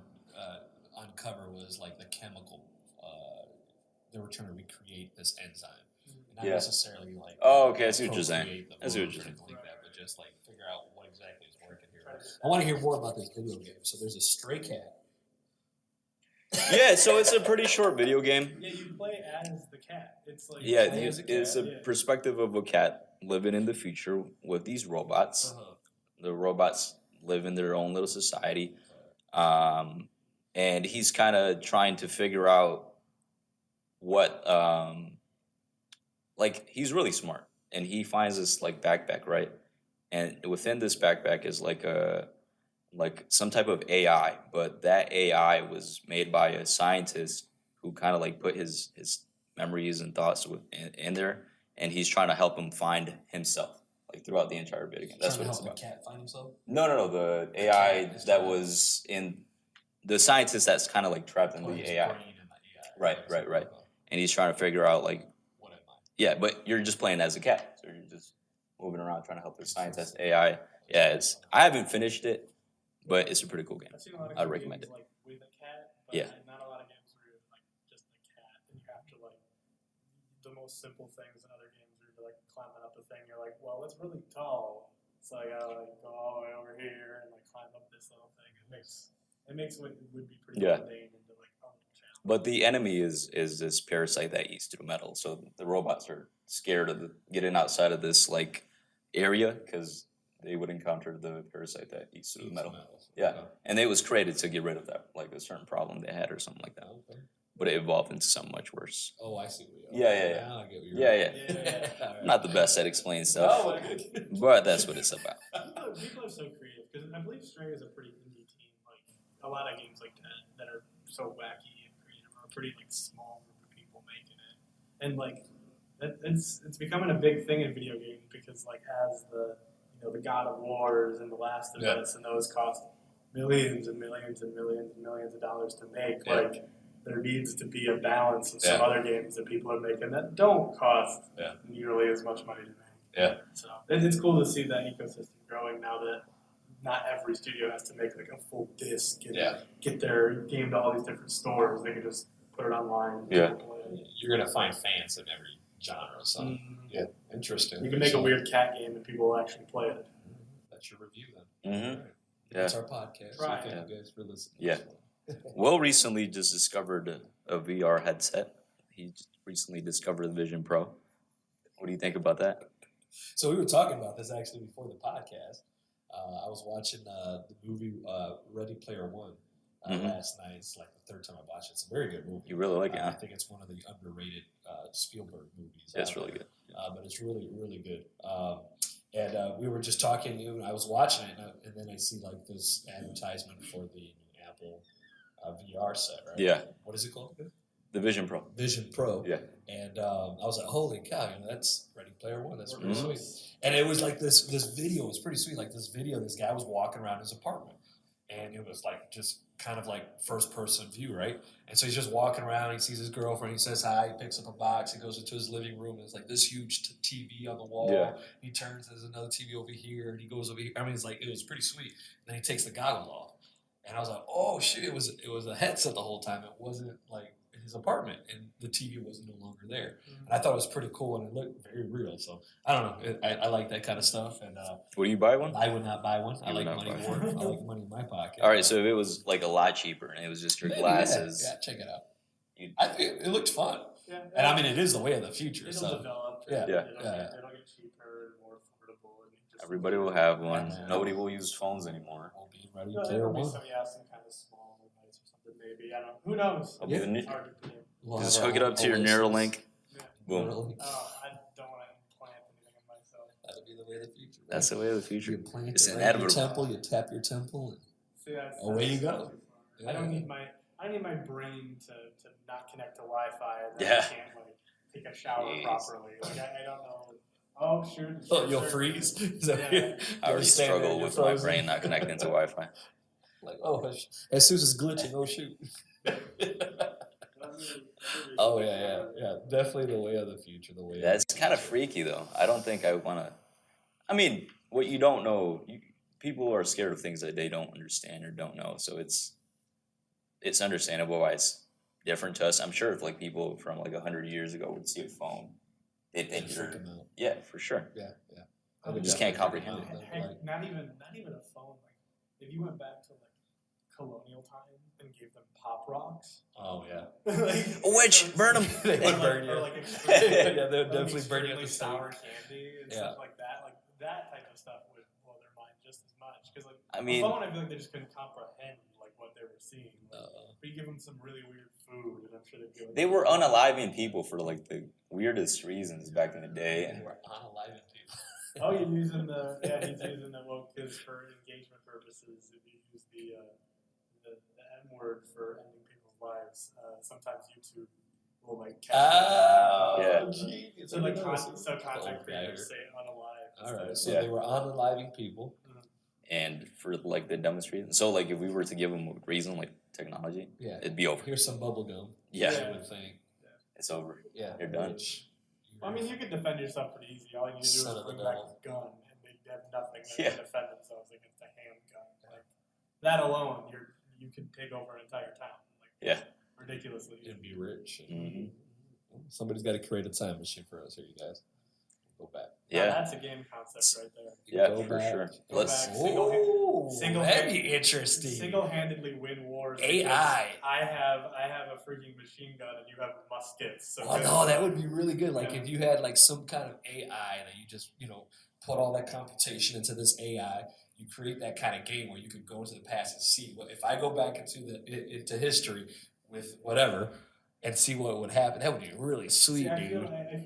Speaker 3: uncover was like the chemical. They were trying to recreate this enzyme, not
Speaker 2: Yeah.
Speaker 3: necessarily like.
Speaker 2: Oh, okay, I see what you're saying.
Speaker 3: procreate the
Speaker 2: I see what
Speaker 3: worms
Speaker 2: you're
Speaker 3: or
Speaker 2: saying.
Speaker 3: anything like that, but just like figure out what exactly is working here. I want to hear more about this video game. So there's a stray cat.
Speaker 2: Yeah, so it's a pretty short video game.
Speaker 1: Yeah, you play as the cat. It's like
Speaker 2: Yeah,
Speaker 3: play as a
Speaker 2: it's a
Speaker 1: yeah.
Speaker 2: perspective of a cat living in the future with these robots. The robots live in their own little society. And he's kind of trying to figure out what, like, he's really smart. And he finds this, like, backpack, right? And within this backpack is, like some type of AI. But that AI was made by a scientist who kind of, like, put his memories and thoughts in there. And he's trying to help him find himself. Like throughout the entire video game. That's what it's about.
Speaker 3: The cat find himself.
Speaker 2: No. The AI
Speaker 3: cat is
Speaker 2: that
Speaker 3: trying-
Speaker 2: was in the scientist that's kind of like trapped in
Speaker 3: Or
Speaker 2: the
Speaker 3: his
Speaker 2: AI,
Speaker 3: brain in the AI.
Speaker 2: Right. And he's trying to figure out like,
Speaker 3: What am I?
Speaker 2: yeah, but you're just playing as a cat, so you're just moving around trying to help the scientist AI. Yeah, I haven't finished it, but it's a pretty cool game.
Speaker 1: I've seen a lot of
Speaker 2: I'd
Speaker 1: good
Speaker 2: recommend
Speaker 1: games,
Speaker 2: it.
Speaker 1: like with a cat, but
Speaker 2: Yeah.
Speaker 1: not a lot of games where you're like just the cat and you have to like the most simple things in other games where you're like climbing up a thing. You're like, well, it's really tall, so I gotta like go all the way over here and like climb up this little thing. It makes what would be pretty
Speaker 2: Yeah.
Speaker 1: mundane into like a little challenge.
Speaker 2: But the enemy is this parasite that eats through metal. So the robots are scared of getting outside of this like area because they would encounter the parasite that eats through the metal.
Speaker 3: Metals.
Speaker 2: Yeah.
Speaker 3: Okay.
Speaker 2: And it was created to get rid of that, like a certain problem they had or something like that.
Speaker 3: Okay.
Speaker 2: But it evolved into something much worse.
Speaker 3: Oh, I see what
Speaker 2: Yeah, yeah, yeah.
Speaker 3: Now I get what you're
Speaker 2: Yeah.
Speaker 3: All right.
Speaker 2: Not the best at explaining stuff,
Speaker 3: No, but-
Speaker 2: but that's what it's about.
Speaker 1: People are so creative because I believe Stray is a pretty indie team. Like a lot of games like that are so wacky and creative are a pretty like small group of people making it, and like it's becoming a big thing in video games because like as the God of Wars and the Last of Us and those cost millions and millions and millions and millions of dollars to make.
Speaker 3: Yeah.
Speaker 1: Like there needs to be a balance of some
Speaker 3: Yeah.
Speaker 1: other games that people are making that don't cost
Speaker 3: Yeah.
Speaker 1: nearly as much money to make.
Speaker 3: Yeah.
Speaker 1: So it's cool to see that ecosystem growing now that not every studio has to make like a full disc and get their game to all these different stores. They can just put it online. And
Speaker 2: Yeah.
Speaker 1: play it.
Speaker 3: You're gonna find fans in every genre. So yeah, interesting.
Speaker 1: You can make a weird cat game and people will actually play it.
Speaker 3: That's your review then.
Speaker 2: Mhm.
Speaker 3: All right.
Speaker 2: Yeah.
Speaker 3: That's our podcast. So
Speaker 1: Right.
Speaker 3: thank you guys for listening.
Speaker 2: Yeah. Will recently just discovered a VR headset. He just recently discovered the Vision Pro. What do you think about that?
Speaker 3: So we were talking about this actually before the podcast. I was watching the movie Ready Player One last night. It's like the third time I watched it. It's a very good movie.
Speaker 2: You really like it,
Speaker 3: I
Speaker 2: huh?
Speaker 3: think it's one of the underrated Spielberg movies.
Speaker 2: It's really good.
Speaker 3: But it's really, really good. And we were just talking, I was watching it, and then I see like this advertisement for the new Apple VR set, right?
Speaker 2: Yeah.
Speaker 3: What is it called?
Speaker 2: The Vision Pro.
Speaker 3: Vision Pro.
Speaker 2: Yeah.
Speaker 3: And I was like, holy cow, that's Ready Player One. That's pretty
Speaker 2: Mhm.
Speaker 3: sweet. And it was like this video was pretty sweet. Like this video, this guy was walking around his apartment. And it was like just kind of like first person view, right? And so he's just walking around, he sees his girlfriend, he says hi, he picks up a box, he goes into his living room, and there's like this huge TV on the wall.
Speaker 2: Yeah.
Speaker 3: He turns, there's another TV over here, and he goes over here. I mean, it's like, it was pretty sweet. Then he takes the goggles off. And I was like, oh shit, it was a headset the whole time. It wasn't like in his apartment, and the TV was no longer there. And I thought it was pretty cool, and it looked very real. So I don't know, I like that kind of stuff, and
Speaker 2: Will you buy one?
Speaker 3: I would not buy one. I
Speaker 2: You would
Speaker 3: like
Speaker 2: not
Speaker 3: money
Speaker 2: buy
Speaker 3: more. I like money in my pocket.
Speaker 2: All right, so if it was like a lot cheaper and it was just your glasses,
Speaker 3: Yeah, check it out.
Speaker 2: You'd-
Speaker 3: I think it looked fun,
Speaker 1: Yeah.
Speaker 3: and I mean, it is the way of the future.
Speaker 1: It'll
Speaker 3: So
Speaker 1: develop.
Speaker 3: Yeah.
Speaker 2: Yeah.
Speaker 1: It'll get cheaper and more affordable. And just
Speaker 2: everybody will have one.
Speaker 3: Yeah.
Speaker 2: Nobody will use phones anymore.
Speaker 3: we'll be ready
Speaker 1: No,
Speaker 3: player
Speaker 1: there'll be
Speaker 3: one.
Speaker 1: some kind of small device or something maybe. I don't know. Who knows?
Speaker 2: It'll be the
Speaker 1: It's
Speaker 2: new-
Speaker 1: hard to predict.
Speaker 3: We'll
Speaker 2: Just
Speaker 3: have
Speaker 2: hook it
Speaker 3: our
Speaker 2: up to your
Speaker 3: Oasis.
Speaker 2: Neuralink.
Speaker 1: Yeah.
Speaker 2: Boom.
Speaker 3: Neuralink.
Speaker 1: Oh, I don't want to implant anything in myself.
Speaker 3: That'll be the way of the future.
Speaker 2: That's the way of the
Speaker 3: You
Speaker 2: future.
Speaker 3: plant
Speaker 2: It's
Speaker 3: it right in your
Speaker 2: inevitable.
Speaker 3: temple. You tap your temple.
Speaker 1: See, that's
Speaker 3: Away you
Speaker 1: that's
Speaker 3: go.
Speaker 1: too far. I don't need my brain to not connect to Wi-Fi. And then
Speaker 2: Yeah.
Speaker 1: I can't like take a shower
Speaker 2: Jeez.
Speaker 1: properly. Like I don't know. Oh shoot.
Speaker 3: Oh, you'll
Speaker 1: sure.
Speaker 3: freeze. Is that
Speaker 1: Yeah.
Speaker 3: you're
Speaker 2: I already
Speaker 3: standing there,
Speaker 2: struggle
Speaker 3: you're
Speaker 2: with my
Speaker 3: frozen?
Speaker 2: brain not connecting to Wi-Fi.
Speaker 3: Like, oh, as soon as it's glitching, oh shoot. Oh yeah. Definitely the way of the future. The way. of
Speaker 2: That's
Speaker 3: the
Speaker 2: kind of
Speaker 3: future.
Speaker 2: freaky, though. I don't think I want to. I mean, what you don't know, people are scared of things that they don't understand or don't know. So it's understandable why it's different to us. I'm sure if like people from like 100 years ago would see a phone, they'd think
Speaker 3: Freak
Speaker 2: you're
Speaker 3: 'em out.
Speaker 2: yeah, for sure.
Speaker 3: Yeah.
Speaker 1: I
Speaker 2: just can't comprehend it.
Speaker 1: Heck, not even a phone. Like if you went back to like colonial times and gave them pop rocks.
Speaker 3: Oh yeah.
Speaker 1: Like,
Speaker 2: Witch, burn 'em.
Speaker 3: They
Speaker 1: Or
Speaker 3: would
Speaker 1: like-
Speaker 3: burn
Speaker 1: or
Speaker 3: you.
Speaker 1: like
Speaker 3: Yeah,
Speaker 1: extremely-
Speaker 3: they would
Speaker 1: like
Speaker 3: definitely burn you at
Speaker 1: extremely
Speaker 3: the stake.
Speaker 1: sour candy and
Speaker 3: Yeah.
Speaker 1: stuff like that. Like that type of stuff would blow their mind just as much. Because like
Speaker 2: I
Speaker 1: a
Speaker 2: mean,
Speaker 1: phone, I feel like they just couldn't comprehend like what they were seeing. Like, but you give them some really weird food, and I'm sure they'd be like,
Speaker 2: they were unaliving people for like the weirdest reasons back in the day.
Speaker 3: They
Speaker 2: And
Speaker 3: were unaliving people.
Speaker 1: oh, you're using he's using the well, because for engagement purposes, if you use the M word for ending people's lives, sometimes YouTube will like catch
Speaker 3: Oh,
Speaker 2: Yeah.
Speaker 3: genius.
Speaker 1: so
Speaker 3: I
Speaker 1: like
Speaker 3: didn't know this.
Speaker 1: content
Speaker 3: Oh,
Speaker 1: creators say unalive.
Speaker 3: All right, so
Speaker 2: Yeah.
Speaker 3: they were unaliving people.
Speaker 2: and for like the dumbest reason. So like if we were to give them a reason, like technology,
Speaker 3: Yeah.
Speaker 2: it'd be over.
Speaker 3: Here's some bubble gum.
Speaker 2: Yeah,
Speaker 3: I would think.
Speaker 2: it's over.
Speaker 3: Yeah.
Speaker 2: You're done.
Speaker 1: I mean, you can defend yourself pretty easy. All you need to do is
Speaker 3: Son of a
Speaker 1: bring back
Speaker 3: devil.
Speaker 1: a gun, and they have nothing that
Speaker 2: Yeah.
Speaker 1: can defend themselves against a handgun. Like that alone, you could take over an entire town. Like
Speaker 2: Yeah.
Speaker 1: ridiculously.
Speaker 3: You'd be rich.
Speaker 2: Mhm.
Speaker 3: Somebody's got to create a time machine for us here, you guys. Go back.
Speaker 1: Now,
Speaker 2: Yeah,
Speaker 1: that's a game concept right there.
Speaker 2: yeah,
Speaker 3: Go
Speaker 2: for
Speaker 3: back.
Speaker 2: sure.
Speaker 1: Go
Speaker 2: Let's.
Speaker 1: back.
Speaker 3: Oh, that'd be interesting.
Speaker 1: Single-handedly win wars.
Speaker 3: AI.
Speaker 1: because I have a freaking machine gun and you have muskets. So
Speaker 3: Oh
Speaker 1: good.
Speaker 3: no, that would be really good. Like
Speaker 1: Yeah.
Speaker 3: if you had like some kind of AI that you just put all that computation into this AI. You create that kind of game where you could go into the past and see what if I go back into history with whatever and see what would happen. That would be really sweet,
Speaker 1: See, I
Speaker 3: dude.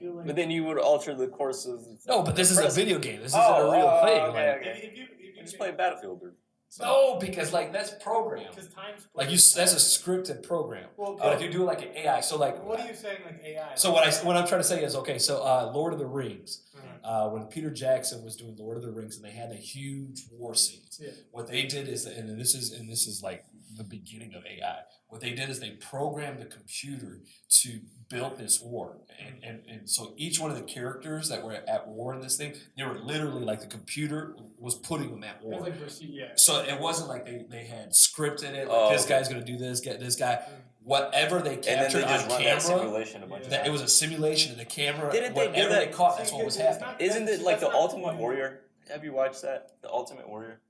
Speaker 1: feel like.
Speaker 2: But then you would alter the course of.
Speaker 3: No, but this is a
Speaker 2: present.
Speaker 3: video game. This isn't a real thing.
Speaker 2: Okay,
Speaker 3: Like,
Speaker 2: okay.
Speaker 1: If you
Speaker 2: Just play Battlefield or.
Speaker 3: no, because like that's programmed.
Speaker 1: Because time's
Speaker 3: Like that's a scripted program.
Speaker 1: Well,
Speaker 3: But if you do it like an AI, so like
Speaker 1: what are you saying, like AI?
Speaker 3: so what I'm trying to say is okay. So Lord of the Rings, when Peter Jackson was doing Lord of the Rings, and they had a huge war scenes.
Speaker 1: Yeah.
Speaker 3: What they did is, and this is like the beginning of AI. What they did is they programmed the computer to build this war, and so each one of the characters that were at war in this thing, they were literally like the computer was putting them at
Speaker 1: It was
Speaker 3: war.
Speaker 1: like yeah.
Speaker 3: So it wasn't like they had scripted it. Like this guy's gonna do this, get this guy. Whatever they
Speaker 2: And then
Speaker 3: captured
Speaker 2: they just
Speaker 3: on
Speaker 2: run
Speaker 3: camera,
Speaker 2: that simulation a bunch of
Speaker 3: that it
Speaker 2: times.
Speaker 3: was a simulation of the camera.
Speaker 2: Didn't they do
Speaker 3: whatever
Speaker 2: that?
Speaker 3: they caught, that's what was happening.
Speaker 2: Isn't it like the Ultimate Warrior? Have you watched that? The Ultimate Warrior?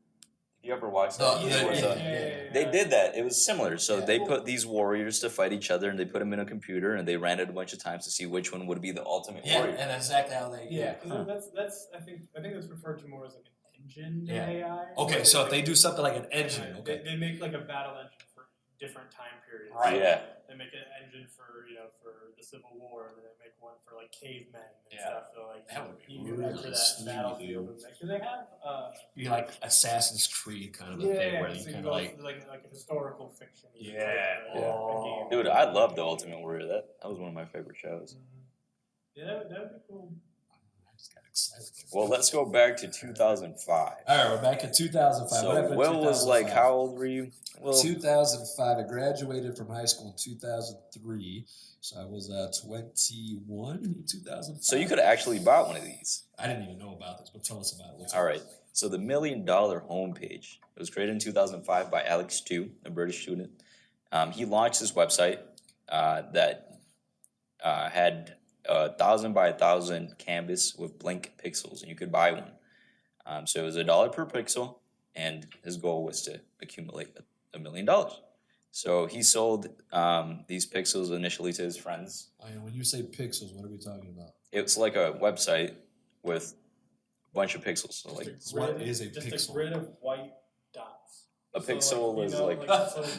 Speaker 2: You ever watched that? They did that. It was similar. So they put these warriors to fight each other, and they put them in a computer, and they ran it a bunch of times to see which one would be the ultimate warrior.
Speaker 3: And that's exactly how they.
Speaker 1: Yeah, because that's I think that's referred to more as like an engine than AI.
Speaker 3: Okay, so if they do something like an engine, okay.
Speaker 1: They make like a battle engine for different time periods.
Speaker 3: Right.
Speaker 2: Yeah.
Speaker 1: They make an engine for for the Civil War, and then they make one for like cavemen and
Speaker 3: Yeah.
Speaker 1: stuff. So like
Speaker 3: That would be
Speaker 1: you
Speaker 3: really
Speaker 1: enter that
Speaker 3: sweet,
Speaker 1: battlefield. Do they have
Speaker 3: Be like Assassin's Creed kind of a thing where you
Speaker 1: so
Speaker 3: kind
Speaker 1: go
Speaker 3: of like.
Speaker 1: like a historical fiction.
Speaker 3: Yeah.
Speaker 1: A game.
Speaker 2: Dude, I love the Ultimate Warrior. That was one of my favorite shows.
Speaker 1: Yeah, that would be cool.
Speaker 3: I just got excited.
Speaker 2: Well, let's go back to 2005.
Speaker 3: All right, we're back in 2005. What
Speaker 2: So
Speaker 3: happened in
Speaker 2: Will was like,
Speaker 3: 2005?
Speaker 2: how old were you? Well,
Speaker 3: 2005. I graduated from high school in 2003, so I was 21 in 2005.
Speaker 2: so you could have actually bought one of these.
Speaker 3: I didn't even know about this, but tell us about it. What's
Speaker 2: All right. So the $1 Million homepage. It was created in 2005 by Alex Tu, a British student. He launched this website that had 1,000 by 1,000 canvas with blank pixels, and you could buy one. So it was $1 per pixel, and his goal was to accumulate $1 million. So he sold these pixels initially to his friends.
Speaker 3: When you say pixels, what are we talking about?
Speaker 2: It's like a website with a bunch of pixels. So like
Speaker 3: What is a
Speaker 1: just
Speaker 3: pixel?
Speaker 1: a grid of white dots.
Speaker 2: a pixel is like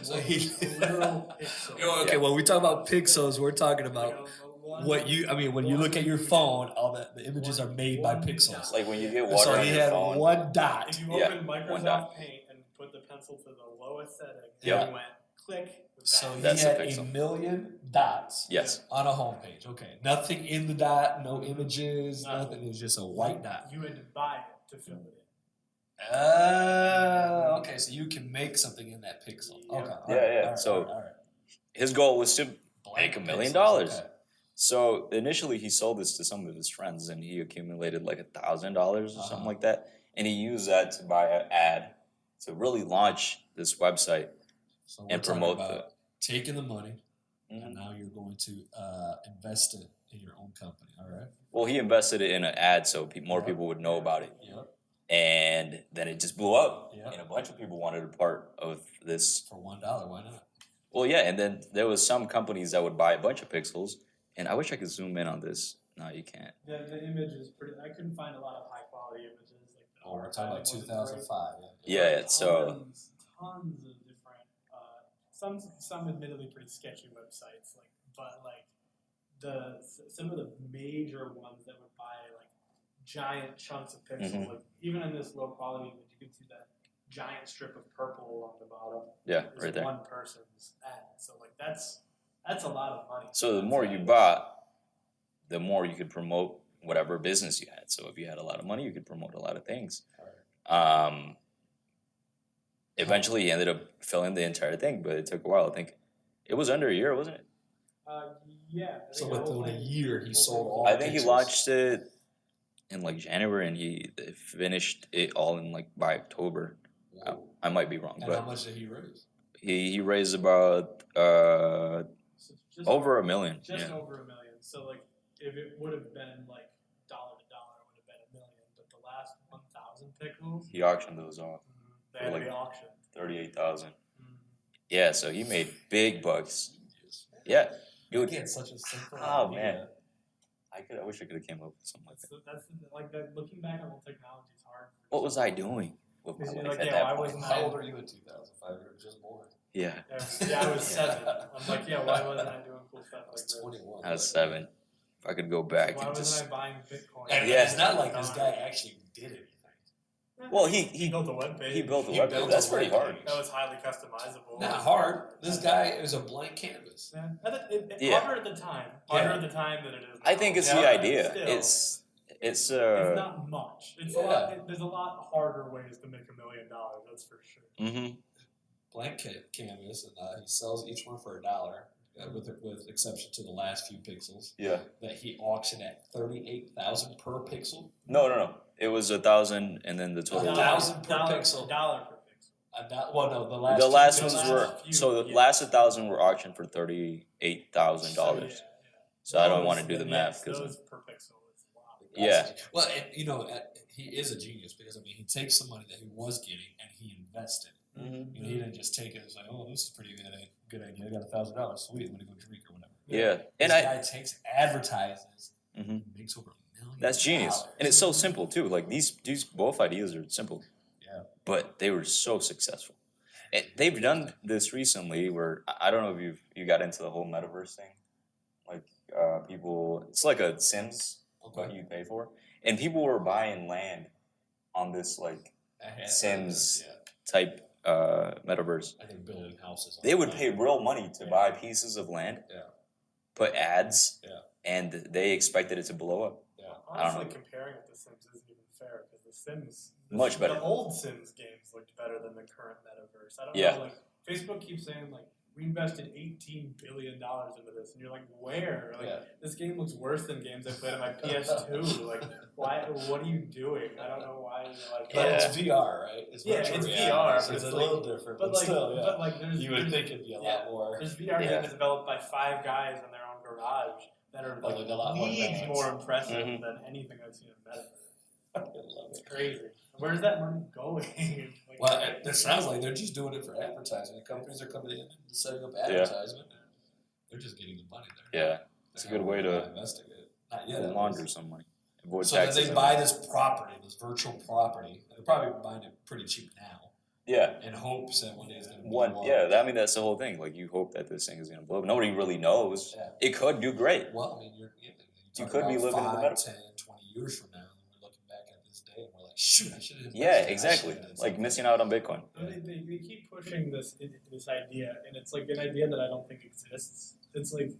Speaker 3: So he-
Speaker 1: a literal pixel.
Speaker 3: Okay, when we talk about pixels, we're talking about what you. I mean, when you look at your phone, all the images are made by pixels.
Speaker 2: like when you get water
Speaker 3: So
Speaker 2: on
Speaker 3: he
Speaker 2: your
Speaker 3: had
Speaker 2: phone.
Speaker 3: one dot.
Speaker 1: If you
Speaker 2: Yeah,
Speaker 1: open
Speaker 2: one
Speaker 1: Microsoft
Speaker 2: dot.
Speaker 1: Paint and put the pencil to the lowest setting,
Speaker 3: Yeah.
Speaker 1: and you went click.
Speaker 3: So he
Speaker 2: That's a
Speaker 3: had
Speaker 2: pixel.
Speaker 3: 1 million dots
Speaker 2: Yes.
Speaker 3: on a homepage. Okay, nothing in the dot, no images,
Speaker 1: Nothing.
Speaker 3: nothing. It's just a white dot.
Speaker 1: You had to buy it to fill it
Speaker 3: Okay, so you can make something in that pixel.
Speaker 1: Yeah.
Speaker 3: Okay,
Speaker 2: Yeah. So his goal was to make $1 million.
Speaker 3: Okay.
Speaker 2: So initially he sold this to some of his friends, and he accumulated like $1,000 or something like that. And he used that to buy an ad to really launch this website.
Speaker 3: So
Speaker 2: And promote
Speaker 3: taking the money,
Speaker 2: Mhm.
Speaker 3: and now you're going to invest it in your own company. All right.
Speaker 2: Well, he invested it in an ad so more people would know about it.
Speaker 3: Yep.
Speaker 2: And then it just blew up.
Speaker 3: Yep.
Speaker 2: And a bunch of people wanted a part of this.
Speaker 3: For $1, why not?
Speaker 2: Well, yeah, and then there was some companies that would buy a bunch of pixels. And I wish I could zoom in on this. No, you can't.
Speaker 1: The image is pretty. I couldn't find a lot of high quality images. Like the
Speaker 3: We're talking about
Speaker 1: archive wasn't
Speaker 3: 2005.
Speaker 2: Yeah, so
Speaker 1: tons of different. Some admittedly pretty sketchy websites. But some of the major ones that would buy like giant chunks of pixels.
Speaker 2: Mhm.
Speaker 1: Like even in this low quality image, you can see that giant strip of purple along the bottom.
Speaker 2: Yeah,
Speaker 1: Is
Speaker 2: right there.
Speaker 1: one person's ad. So like that's a lot of money.
Speaker 2: So the more you bought, the more you could promote whatever business you had. So if you had a lot of money, you could promote a lot of things. Eventually, he ended up filling the entire thing, but it took a while. I think it was under a year, wasn't it?
Speaker 1: Yeah. I
Speaker 3: So
Speaker 1: think the whole
Speaker 3: within a
Speaker 1: thing-
Speaker 3: year, he
Speaker 1: whole
Speaker 3: sold
Speaker 1: thing-
Speaker 3: all
Speaker 2: I think he
Speaker 3: pixels.
Speaker 2: launched it in like January, and he finished it all in like by October.
Speaker 3: Whoa.
Speaker 2: I might be wrong,
Speaker 3: And how
Speaker 2: but
Speaker 3: much did he raise?
Speaker 2: he raised about
Speaker 1: So just
Speaker 2: over $1 million.
Speaker 1: Just
Speaker 2: Yeah.
Speaker 1: over $1 million. So like, if it would have been like dollar to dollar, it would have been $1 million. But the last 1,000 pixels,
Speaker 2: He auctioned those off,
Speaker 1: they had to be
Speaker 2: like-
Speaker 1: auctioned.
Speaker 2: 38,000. Yeah, so he made big bucks. Yeah, dude.
Speaker 3: Again, such a simple
Speaker 2: Oh,
Speaker 3: idea.
Speaker 2: man. I wish I could have came up with something like that.
Speaker 1: Looking back on the technology is hard.
Speaker 2: What was I doing with my
Speaker 1: Because
Speaker 2: life
Speaker 1: you're like,
Speaker 2: at
Speaker 1: yeah,
Speaker 2: that
Speaker 1: why
Speaker 2: point?
Speaker 1: wasn't
Speaker 3: How old are you in 2005? You were just born.
Speaker 2: Yeah,
Speaker 1: Yeah, I was 7. I'm like, yeah, why wasn't I doing cool stuff
Speaker 3: I
Speaker 1: like
Speaker 3: was
Speaker 1: this?
Speaker 3: 21.
Speaker 2: I was 7. If I could go back
Speaker 1: Why
Speaker 2: and just
Speaker 1: wasn't I buying Bitcoin?
Speaker 3: And
Speaker 2: Yeah.
Speaker 3: it's not like this guy actually did anything.
Speaker 2: well,
Speaker 1: he
Speaker 2: he
Speaker 1: built a web page.
Speaker 2: he built a
Speaker 3: He
Speaker 2: web
Speaker 3: built
Speaker 2: page. That's
Speaker 3: a
Speaker 2: pretty
Speaker 3: web
Speaker 2: hard.
Speaker 3: page.
Speaker 1: That was highly customizable.
Speaker 3: Not hard. This guy is a blank canvas.
Speaker 2: Yeah.
Speaker 1: Harder at the time. Harder
Speaker 3: Yeah.
Speaker 1: at the time than it is now.
Speaker 2: I think it's the
Speaker 3: Yeah,
Speaker 2: idea.
Speaker 1: still.
Speaker 2: It's
Speaker 1: It's not much. It's a
Speaker 3: Yeah.
Speaker 1: lot. There's a lot harder ways to make $1 million. That's for sure.
Speaker 2: mm-hmm.
Speaker 3: Blank canvas, and he sells each one for $1, with exception to the last few pixels.
Speaker 2: Yeah.
Speaker 3: That he auctioned at $38,000 per pixel.
Speaker 2: No. It was 1,000, and then the total.
Speaker 3: $1,000 per pixel.
Speaker 1: $1 per pixel.
Speaker 3: Well, no, the last.
Speaker 2: The last
Speaker 3: two
Speaker 2: ones
Speaker 3: pixels.
Speaker 2: were
Speaker 1: few,
Speaker 2: so the
Speaker 1: yeah.
Speaker 2: last 1,000 were auctioned for $38,000. So I don't want to do the math because
Speaker 1: those per pixel is a lot.
Speaker 2: Yeah.
Speaker 3: Well, and, he is a genius because he takes the money that he was getting and he invested.
Speaker 2: mm-hmm.
Speaker 3: He didn't just take it and say, "Oh, this is pretty good idea. I got $1,000. Sweet, I'm gonna go drink or whatever."
Speaker 2: Yeah, and
Speaker 3: This guy takes advertises,
Speaker 2: Mhm.
Speaker 3: makes over $1 million.
Speaker 2: that's genius, and it's so simple too. Like these both ideas are simple.
Speaker 3: Yeah.
Speaker 2: But they were so successful. And they've done this recently where I don't know if you got into the whole metaverse thing. Like people, it's like a Sims, what you pay for, and people were buying land on this like Sims type metaverse.
Speaker 3: I think building houses.
Speaker 2: They would pay real money to buy pieces of land, put ads, and they expected it to blow up.
Speaker 3: Yeah.
Speaker 1: Honestly, comparing it to Sims isn't even fair because the Sims,
Speaker 2: Much better.
Speaker 1: The old Sims games looked better than the current metaverse. I don't
Speaker 2: Yeah.
Speaker 1: know. Like Facebook keeps saying, like we invested $18 billion into this, and you're like, where? Like this game looks worse than games I played on my PS2. Like, why? What are you doing? I don't know why you're like.
Speaker 3: But it's VR, right? It's virtual
Speaker 1: it's
Speaker 3: reality,
Speaker 1: VR,
Speaker 3: so
Speaker 1: but
Speaker 3: it's a
Speaker 1: it's
Speaker 3: little different. But still,
Speaker 1: but like, there's
Speaker 3: you would think it'd be a lot more.
Speaker 1: There's VR games developed by 5 guys in their own garage that are like
Speaker 3: a lot more
Speaker 1: leagues
Speaker 3: advanced.
Speaker 1: more impressive
Speaker 2: Mhm.
Speaker 1: than anything I've seen in metaverse.
Speaker 3: I love
Speaker 1: It's
Speaker 3: it.
Speaker 1: crazy. Where's that money going? Like,
Speaker 3: Well, it sounds like they're just doing it for advertising. Companies are coming in and setting up advertisement. They're just getting the money there.
Speaker 2: Yeah, it's a good way to
Speaker 3: investigate. Not yet.
Speaker 2: launder some money, avoid
Speaker 3: So then
Speaker 2: taxes.
Speaker 3: they buy this property, this virtual property. They're probably buying it pretty cheap now,
Speaker 2: Yeah.
Speaker 3: in hopes that one day it's going to blow up.
Speaker 2: Yeah, I mean that's the whole thing. Like you hope that this thing is gonna blow up. Nobody really knows.
Speaker 3: Yeah.
Speaker 2: It could do great.
Speaker 3: Well, I mean,
Speaker 2: You could be living in the
Speaker 3: 5,
Speaker 2: metaverse.
Speaker 3: 10, 20 years from now, and we're looking back at this day, and we're like, shoot, I should have.
Speaker 2: Yeah, exactly. Like missing out on Bitcoin.
Speaker 1: they keep pushing this idea, and it's like an idea that I don't think exists. It's like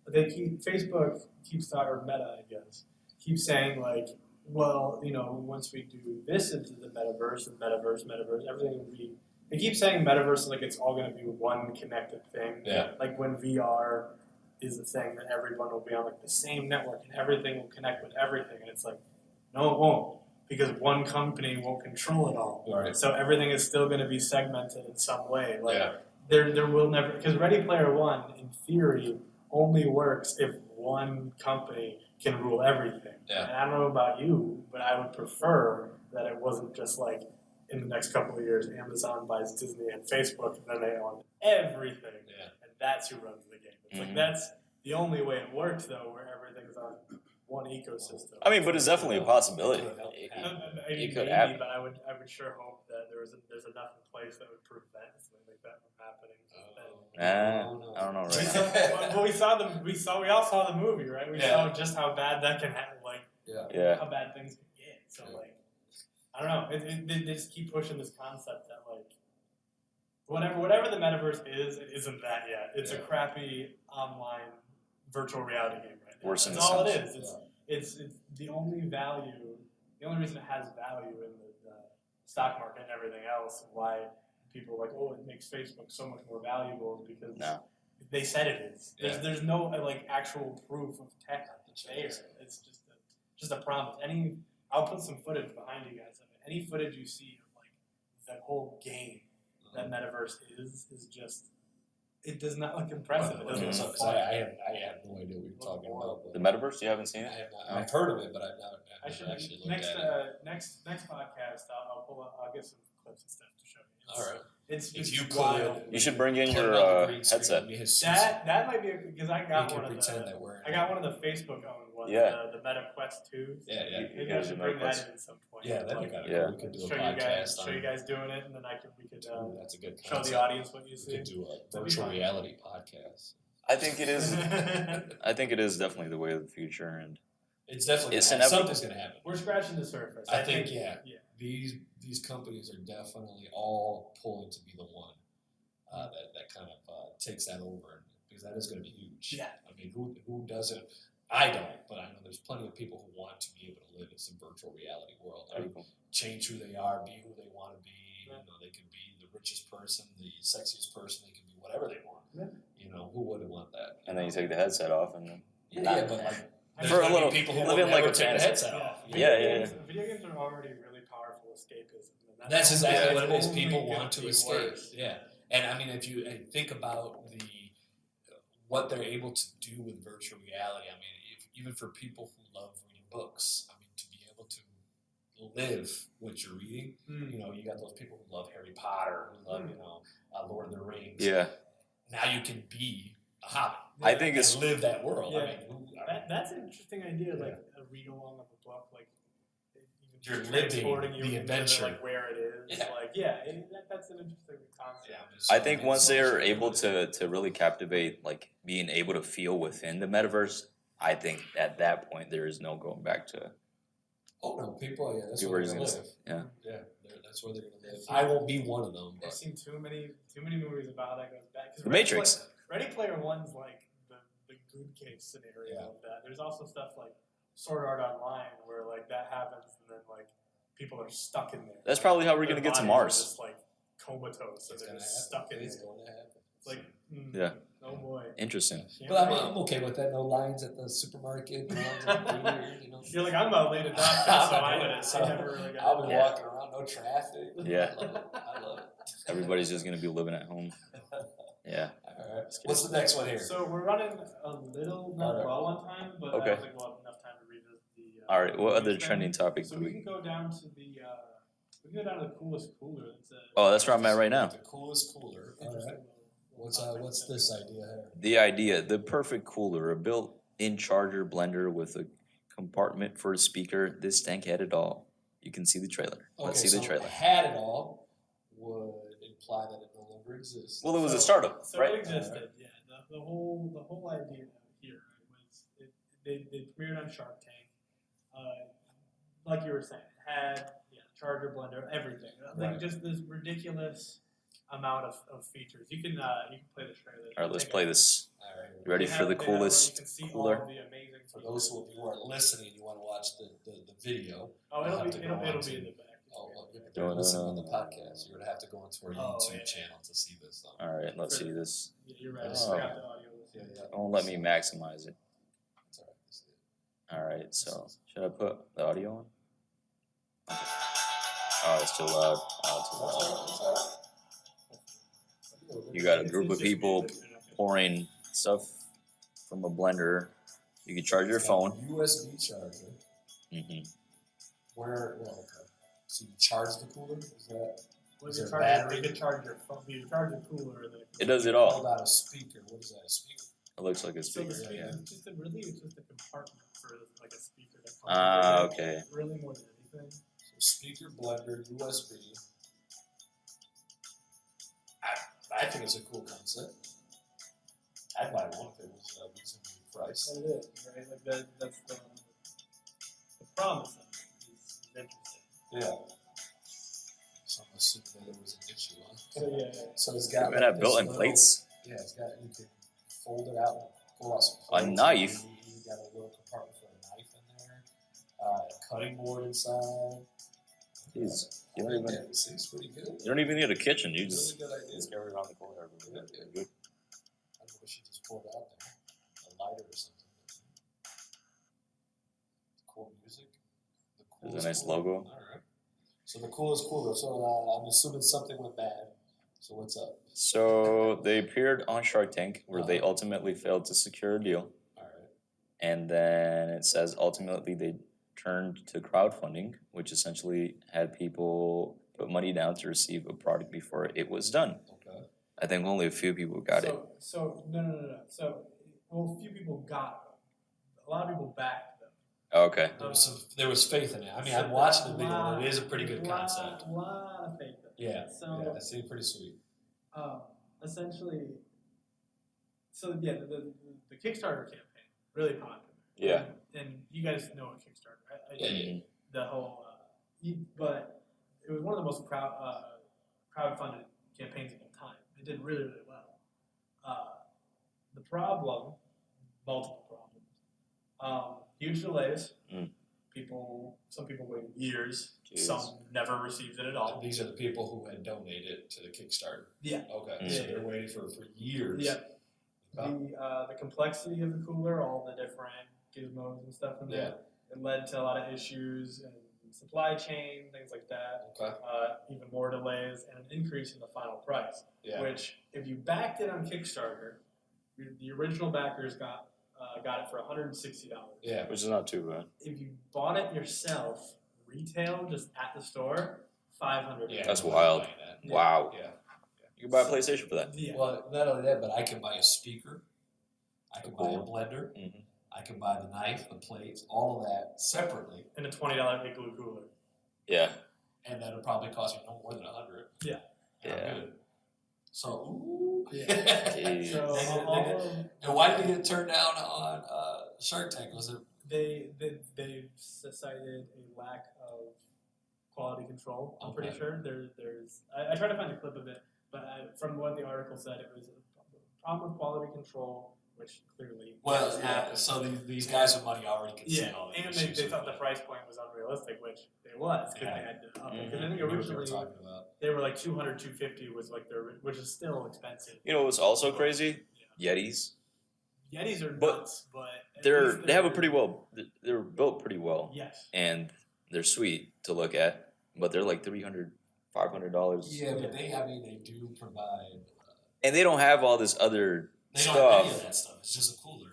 Speaker 1: Facebook keeps talking, or Meta, I guess, keeps saying like, well, once we do this into the metaverse, everything will be. They keep saying metaverse like it's all going to be one connected thing.
Speaker 3: Yeah.
Speaker 1: Like when VR is the thing that everyone will be on like the same network and everything will connect with everything, and it's like, no, it won't, because one company won't control it all.
Speaker 3: Right.
Speaker 1: So everything is still going to be segmented in some way. Like
Speaker 3: Yeah.
Speaker 1: there will never, because Ready Player One, in theory, only works if one company can rule everything.
Speaker 3: Yeah.
Speaker 1: And I don't know about you, but I would prefer that it wasn't just like in the next couple of years, Amazon buys Disney and Facebook, and then they own everything, and that's who runs the game. It's like that's the only way it works, though, where everything's on one ecosystem.
Speaker 2: I mean, but it's definitely a possibility.
Speaker 1: I mean,
Speaker 2: It could
Speaker 1: maybe,
Speaker 2: happen.
Speaker 1: but I would sure hope that there's enough in place that would prevent something like that from happening.
Speaker 2: I don't know right
Speaker 1: We all saw the movie, right? We
Speaker 3: Yeah.
Speaker 1: saw just how bad that can happen, like
Speaker 2: Yeah.
Speaker 1: how bad things can get. So like, I don't know. They just keep pushing this concept that like, whatever the metaverse is, it isn't that yet. It's a crappy online virtual reality game right now.
Speaker 2: Worse than
Speaker 1: That's all
Speaker 2: The
Speaker 1: it is. It's the only value. The only reason it has value in the stock market and everything else, and why people are like, oh, it makes Facebook so much more valuable, is because they said it is. There's no like actual proof of tech there. It's just a promise. I'll put some footage behind you guys of it. Any footage you see of like that whole game that metaverse is just, it does not look impressive. It doesn't look fun.
Speaker 3: I have no idea what you're talking about.
Speaker 2: The metaverse? You haven't seen it?
Speaker 3: I've heard of it, but I've
Speaker 1: I
Speaker 3: never
Speaker 1: should
Speaker 3: actually looked at it.
Speaker 1: next podcast. I'll get some clips and stuff to show you.
Speaker 3: All right.
Speaker 1: It's
Speaker 3: if you
Speaker 1: wild.
Speaker 3: could,
Speaker 2: You should bring in
Speaker 3: put
Speaker 2: your
Speaker 3: it on the green screen,
Speaker 2: headset.
Speaker 3: be his
Speaker 1: That might be because I
Speaker 3: he
Speaker 1: got
Speaker 3: can
Speaker 1: one of
Speaker 3: pretend
Speaker 1: the
Speaker 3: that we're.
Speaker 1: I got one of the Facebook owned ones.
Speaker 2: Yeah.
Speaker 1: The Meta Quest 2s.
Speaker 3: Yeah, yeah.
Speaker 1: Maybe I should bring that in at some point.
Speaker 3: Yeah, that'd be kind of
Speaker 2: Yeah.
Speaker 3: cool. We could do a
Speaker 1: show
Speaker 3: podcast
Speaker 1: show you guys doing it, and then we could
Speaker 3: Ooh, that's a good
Speaker 1: show
Speaker 3: concept.
Speaker 1: the audience what you
Speaker 3: We
Speaker 1: see.
Speaker 3: could do a
Speaker 1: That'd be
Speaker 3: virtual
Speaker 1: fun.
Speaker 3: reality podcast.
Speaker 2: I think it is. I think it is definitely the way of the future, and
Speaker 3: It's definitely
Speaker 2: It's
Speaker 3: gonna happen.
Speaker 2: inevitable.
Speaker 3: Something's gonna happen.
Speaker 1: We're scratching the surface.
Speaker 3: I think yeah.
Speaker 1: Yeah.
Speaker 3: These companies are definitely all pulling to be the one that kind of takes that over, because that is going to be huge.
Speaker 1: Yeah.
Speaker 3: I mean, who doesn't? I don't, but I know there's plenty of people who want to be able to live in some virtual reality world. I mean, change who they are, be who they want to be.
Speaker 1: Yeah.
Speaker 3: You know, they can be the richest person, the sexiest person. They can be whatever they want.
Speaker 1: Yeah.
Speaker 3: You know, who wouldn't want that?
Speaker 2: and then you take the headset off, and then
Speaker 3: Yeah, but like
Speaker 1: I
Speaker 2: For
Speaker 1: mean,
Speaker 2: a little-
Speaker 3: people who
Speaker 2: living
Speaker 3: will
Speaker 2: like
Speaker 3: never
Speaker 2: a
Speaker 3: take the
Speaker 2: fantasy.
Speaker 3: headset off.
Speaker 1: Video
Speaker 2: Yeah.
Speaker 1: games, Video games are already really powerful escapism. And
Speaker 3: That's exactly what it is.
Speaker 1: only
Speaker 3: People
Speaker 1: gonna
Speaker 3: want to
Speaker 1: be
Speaker 3: escape.
Speaker 1: worse.
Speaker 3: Yeah, and I mean, if you think about what they're able to do with virtual reality, I mean, even for people who love reading books, I mean, to be able to live what you're reading, you know, you got those people who love Harry Potter, who love Lord of the Rings.
Speaker 2: yeah,
Speaker 3: Now you can be a hobbit.
Speaker 2: I think it's
Speaker 3: And live that world.
Speaker 1: Yeah.
Speaker 3: I mean,
Speaker 1: That's an interesting idea, like a read along of a book, like
Speaker 3: You're
Speaker 1: even
Speaker 3: living
Speaker 1: transporting you
Speaker 3: the
Speaker 1: into
Speaker 3: adventure.
Speaker 1: like where it is.
Speaker 3: Yeah.
Speaker 1: Like that's an interesting concept.
Speaker 3: yeah,
Speaker 2: I think once they're able to really captivate, like being able to feel within the metaverse, I think at that point there is no going back to.
Speaker 3: Oh no, people, yeah, that's
Speaker 2: People
Speaker 3: where
Speaker 2: are
Speaker 3: they're
Speaker 2: just
Speaker 3: gonna live.
Speaker 2: gonna
Speaker 3: Yeah, that's where they're gonna live. I won't be one of them,
Speaker 1: I've
Speaker 3: but
Speaker 1: seen too many movies about how that goes back. 'Cause
Speaker 2: The Matrix.
Speaker 1: Ready Player One's like the good case scenario
Speaker 3: Yeah.
Speaker 1: of that. There's also stuff like Sword Art Online where like that happens and then like people are stuck in there.
Speaker 2: That's probably how we're
Speaker 1: Their
Speaker 2: gonna get to
Speaker 1: bodies are
Speaker 2: Mars.
Speaker 1: Just like comatose, so
Speaker 3: it's
Speaker 1: they're
Speaker 3: gonna
Speaker 1: just
Speaker 3: happen.
Speaker 1: stuck in
Speaker 3: It's
Speaker 1: there.
Speaker 3: going to happen.
Speaker 1: It's like
Speaker 2: Yeah.
Speaker 1: oh boy.
Speaker 2: Interesting.
Speaker 1: Can't
Speaker 3: But
Speaker 1: wait.
Speaker 3: I'm okay with that. No lines at the supermarket. No lines at the theater, you know.
Speaker 1: You're like I'm about late adopter, so
Speaker 3: I'm doing it, so
Speaker 1: I never really got.
Speaker 3: I'll be
Speaker 2: Yeah.
Speaker 3: walking around, no traffic.
Speaker 2: Yeah.
Speaker 3: I love it. I love it.
Speaker 2: Everybody's just gonna be living at home. Yeah.
Speaker 3: All right. What's the next one here?
Speaker 1: So we're running a little not
Speaker 3: Alright.
Speaker 1: low on time, but
Speaker 2: Okay.
Speaker 1: I don't think we'll have enough time to revisit the.
Speaker 2: All right. What other
Speaker 1: news
Speaker 2: trending
Speaker 1: thing.
Speaker 2: topics
Speaker 1: So
Speaker 2: do
Speaker 1: we
Speaker 2: we?
Speaker 1: can go down to the. We can go down to the coolest cooler. It's
Speaker 2: Oh, that's where I'm at right now.
Speaker 3: The coolest cooler. All
Speaker 1: interesting
Speaker 3: right.
Speaker 1: little
Speaker 3: What's
Speaker 1: topic.
Speaker 3: this idea here?
Speaker 2: The idea, the perfect cooler, a built-in charger blender with a compartment for a speaker. This tank had it all. You can see the trailer. Let's see the trailer.
Speaker 3: Had it all would imply that it no longer exists.
Speaker 2: Well, it was a
Speaker 1: So-
Speaker 2: startup,
Speaker 1: So
Speaker 2: right?
Speaker 1: it existed, yeah. The whole idea here was they premiered on Shark Tank. Like you were saying, had charger blender, everything. Like
Speaker 3: Right.
Speaker 1: just this ridiculous amount of features. You can play the trailer.
Speaker 2: All right, let's
Speaker 1: Take
Speaker 2: play
Speaker 1: a-
Speaker 2: this.
Speaker 3: All right.
Speaker 2: You ready
Speaker 1: They
Speaker 2: for the
Speaker 1: have- they have, you
Speaker 2: coolest
Speaker 1: can see
Speaker 2: cooler?
Speaker 1: all of the amazing
Speaker 3: For those
Speaker 1: features.
Speaker 3: who aren't listening, you want to watch the video.
Speaker 1: Oh,
Speaker 3: you'll
Speaker 1: it'll
Speaker 3: have
Speaker 1: be
Speaker 3: to go
Speaker 1: it'll,
Speaker 3: on
Speaker 1: it'll
Speaker 3: to-
Speaker 1: be in the back.
Speaker 3: Oh, well, if
Speaker 2: No,
Speaker 3: you're
Speaker 2: no,
Speaker 3: listening
Speaker 2: no,
Speaker 3: on the
Speaker 2: no.
Speaker 3: podcast, you're gonna have to go into our
Speaker 1: Oh,
Speaker 3: YouTube
Speaker 1: yeah.
Speaker 3: channel to see this. Though.
Speaker 2: All right, let's see this.
Speaker 1: Yeah, you're right.
Speaker 2: Oh.
Speaker 1: I got the audio.
Speaker 3: Yeah, yeah.
Speaker 2: It won't let me maximize it.
Speaker 3: It's all right. This is it.
Speaker 2: All right, so should I put the audio on? Okay. Oh, it's too loud. Oh, too loud.
Speaker 3: It's all right.
Speaker 2: You got a
Speaker 1: It's-
Speaker 2: group
Speaker 1: it's
Speaker 2: of
Speaker 1: just
Speaker 2: people
Speaker 1: music, they're not gonna-
Speaker 2: pouring stuff from a blender. You can charge your
Speaker 3: It's got a
Speaker 2: phone.
Speaker 3: USB charger.
Speaker 2: Hmm.
Speaker 3: Okay. So you charge the cooler? Is that
Speaker 1: Well,
Speaker 3: Is
Speaker 1: you
Speaker 3: there
Speaker 1: charge
Speaker 3: battery?
Speaker 1: you can charge your phone. You charge your cooler. And then
Speaker 2: It does it
Speaker 3: hold
Speaker 2: all.
Speaker 3: out a speaker? What is that? A speaker?
Speaker 2: It looks like a
Speaker 1: So the
Speaker 2: speaker.
Speaker 1: speaker,
Speaker 2: Yeah.
Speaker 1: it's just a compartment for like a speaker that comes.
Speaker 2: Ah,
Speaker 1: with it.
Speaker 2: okay.
Speaker 1: Really more than anything.
Speaker 3: So speaker, blender, USB. I think it's a cool concept. I'd buy one if it was reasonably priced.
Speaker 1: And it is, right? Like that's the promise of it is interesting.
Speaker 3: Yeah. So I'm assuming that it was an issue, huh?
Speaker 1: So yeah.
Speaker 3: So it's
Speaker 2: You
Speaker 3: got
Speaker 2: might have
Speaker 3: this
Speaker 2: built-in
Speaker 3: little-
Speaker 2: plates.
Speaker 3: Yeah, it's got, you can fold it out, pull out some
Speaker 2: A
Speaker 3: plates.
Speaker 2: knife?
Speaker 3: You got a little compartment for a knife in there. A cutting board inside.
Speaker 2: Jeez, you don't even
Speaker 3: Yeah, it seems pretty good.
Speaker 2: you don't even need a kitchen. You
Speaker 3: Really
Speaker 2: just
Speaker 3: good idea.
Speaker 2: carry it around the corner.
Speaker 3: Yeah, yeah.
Speaker 2: Good.
Speaker 3: I don't know if she just pulled out there. A lighter or something. Cool music. The
Speaker 2: There's a
Speaker 3: coolest
Speaker 2: nice
Speaker 3: cooler.
Speaker 2: logo.
Speaker 3: Alright. So the coolest cooler. So I'm assuming something went bad. So what's up?
Speaker 2: So they appeared on Shark Tank, where they ultimately failed to secure a deal,
Speaker 3: Alright.
Speaker 2: and then it says ultimately they turned to crowdfunding, which essentially had people put money down to receive a product before it was done.
Speaker 3: Okay.
Speaker 2: I think only a few people got it.
Speaker 1: So no. So well, a few people got them. A lot of people backed them.
Speaker 2: Okay.
Speaker 3: There was faith in it. I mean,
Speaker 1: So
Speaker 3: I'm watching the video,
Speaker 1: lot-
Speaker 3: and it is a pretty good concept.
Speaker 1: Lot of faith in it.
Speaker 3: Yeah.
Speaker 1: So
Speaker 3: Yeah, it seemed pretty sweet.
Speaker 1: essentially, so yeah, the Kickstarter campaign really popular.
Speaker 2: Yeah.
Speaker 1: And you guys know what Kickstarter, right?
Speaker 3: Yeah.
Speaker 1: The whole, but it was one of the most crowdfunded campaigns of all time. It did really, really well. The problem, multiple problems, huge delays. Some people waited years.
Speaker 2: Jeez.
Speaker 1: Some never received it at all.
Speaker 3: These are the people who had donated to the Kickstarter.
Speaker 1: Yeah.
Speaker 3: Okay.
Speaker 1: Yeah.
Speaker 3: So they're waiting for years.
Speaker 1: Yeah.
Speaker 3: Okay.
Speaker 1: The complexity of the cooler, all the different gizmos and stuff in there, it led to a lot of issues and supply chain, things like that.
Speaker 3: Okay.
Speaker 1: Even more delays and an increase in the final price.
Speaker 3: Yeah.
Speaker 1: Which, if you backed it on Kickstarter, the original backers got it for $160.
Speaker 3: Yeah.
Speaker 2: Which is not too bad.
Speaker 1: If you bought it yourself, retail, just at the store, $500.
Speaker 3: Yeah.
Speaker 2: That's wild.
Speaker 1: Yeah.
Speaker 2: Wow.
Speaker 3: Yeah.
Speaker 2: You can buy a PlayStation for that.
Speaker 1: Yeah.
Speaker 3: Well, not only that, but I can buy a speaker. I can buy a blender.
Speaker 2: Mhm.
Speaker 3: I can buy the knife, the plates, all of that separately,
Speaker 1: And a $20 Igloo cooler.
Speaker 2: Yeah.
Speaker 3: and that'll probably cost me no more than $100.
Speaker 1: Yeah.
Speaker 3: And I'm
Speaker 2: Yeah.
Speaker 3: good. So, ooh.
Speaker 1: Yeah.
Speaker 2: Jeez.
Speaker 1: So
Speaker 3: And why did it get turned down on Shark Tank? Was it?
Speaker 1: they cited a lack of quality control. I'm pretty
Speaker 3: Okay.
Speaker 1: sure there's. I tried to find a clip of it, but from what the article said, it was a problem with quality control, which clearly
Speaker 3: Well,
Speaker 1: has
Speaker 3: yeah.
Speaker 1: happened.
Speaker 3: So these guys with money already can see
Speaker 1: Yeah,
Speaker 3: all the
Speaker 1: and
Speaker 3: issues
Speaker 1: they
Speaker 3: with
Speaker 1: thought the
Speaker 3: it.
Speaker 1: price point was unrealistic, which it was because
Speaker 3: Yeah.
Speaker 1: they had to up it.
Speaker 2: Mhm.
Speaker 1: Because I think
Speaker 3: I knew what they were
Speaker 1: originally
Speaker 3: talking about.
Speaker 1: they were like 200, 250 was like their, which is still expensive.
Speaker 2: You know what's also crazy? Yetis.
Speaker 1: Yetis are
Speaker 2: But
Speaker 1: nuts, but at
Speaker 2: They're
Speaker 1: least
Speaker 2: they have a pretty well. They're built pretty well,
Speaker 1: yes.
Speaker 2: and they're sweet to look at. But they're like $300, $500.
Speaker 3: Yeah, but they do provide.
Speaker 2: And they don't have all this other
Speaker 3: They don't have any of
Speaker 2: stuff.
Speaker 3: that stuff. It's just a cooler.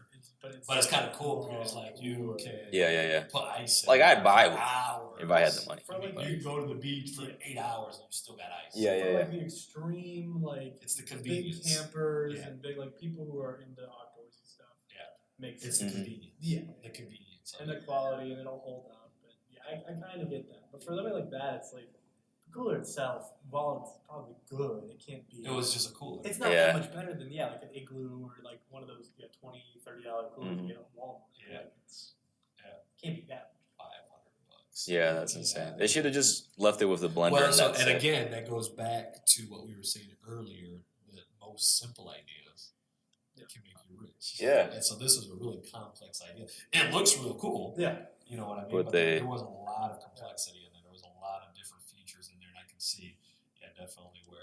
Speaker 1: But
Speaker 3: it's kind of cool because like you can
Speaker 2: Yeah.
Speaker 3: put ice in
Speaker 2: Like, I'd
Speaker 3: it
Speaker 2: buy
Speaker 3: for
Speaker 2: one
Speaker 3: hours.
Speaker 2: if I had the money.
Speaker 1: For like
Speaker 3: You can go to the beach for 8 hours and you still got ice.
Speaker 2: Yeah.
Speaker 1: for like the extreme like
Speaker 3: It's the
Speaker 1: big
Speaker 3: convenience.
Speaker 1: campers
Speaker 3: Yeah.
Speaker 1: and big like people who are into outdoors and stuff.
Speaker 3: Yeah.
Speaker 1: Makes
Speaker 3: It's
Speaker 1: sense.
Speaker 3: the
Speaker 2: Mhm.
Speaker 3: convenience.
Speaker 1: Yeah.
Speaker 3: The convenience. of
Speaker 1: And the
Speaker 3: it.
Speaker 1: quality and it'll hold up. But yeah, I kind of get that. But for something like that, it's like the cooler itself, while it's probably good, it can't be.
Speaker 3: It was just a cooler.
Speaker 1: It's not
Speaker 2: Yeah.
Speaker 1: that much better than like an Igloo or like one of those $20, $30 coolers
Speaker 2: Mhm.
Speaker 1: you get at Walmart.
Speaker 3: Yeah.
Speaker 1: Like, it's
Speaker 3: Yeah.
Speaker 1: can't be that.
Speaker 3: $500.
Speaker 2: Yeah, that's insane. They should have just left it with the blender.
Speaker 3: Well,
Speaker 2: and that's
Speaker 3: and
Speaker 2: it.
Speaker 3: again, that goes back to what we were saying earlier: that most simple ideas can make you rich.
Speaker 2: Yeah.
Speaker 3: And so this is a really complex idea. It looks real cool.
Speaker 1: Yeah.
Speaker 3: You know what I mean?
Speaker 2: But
Speaker 3: But
Speaker 2: they-
Speaker 3: there was a lot of complexity in there. There was a lot of different features in there, and I can see, definitely where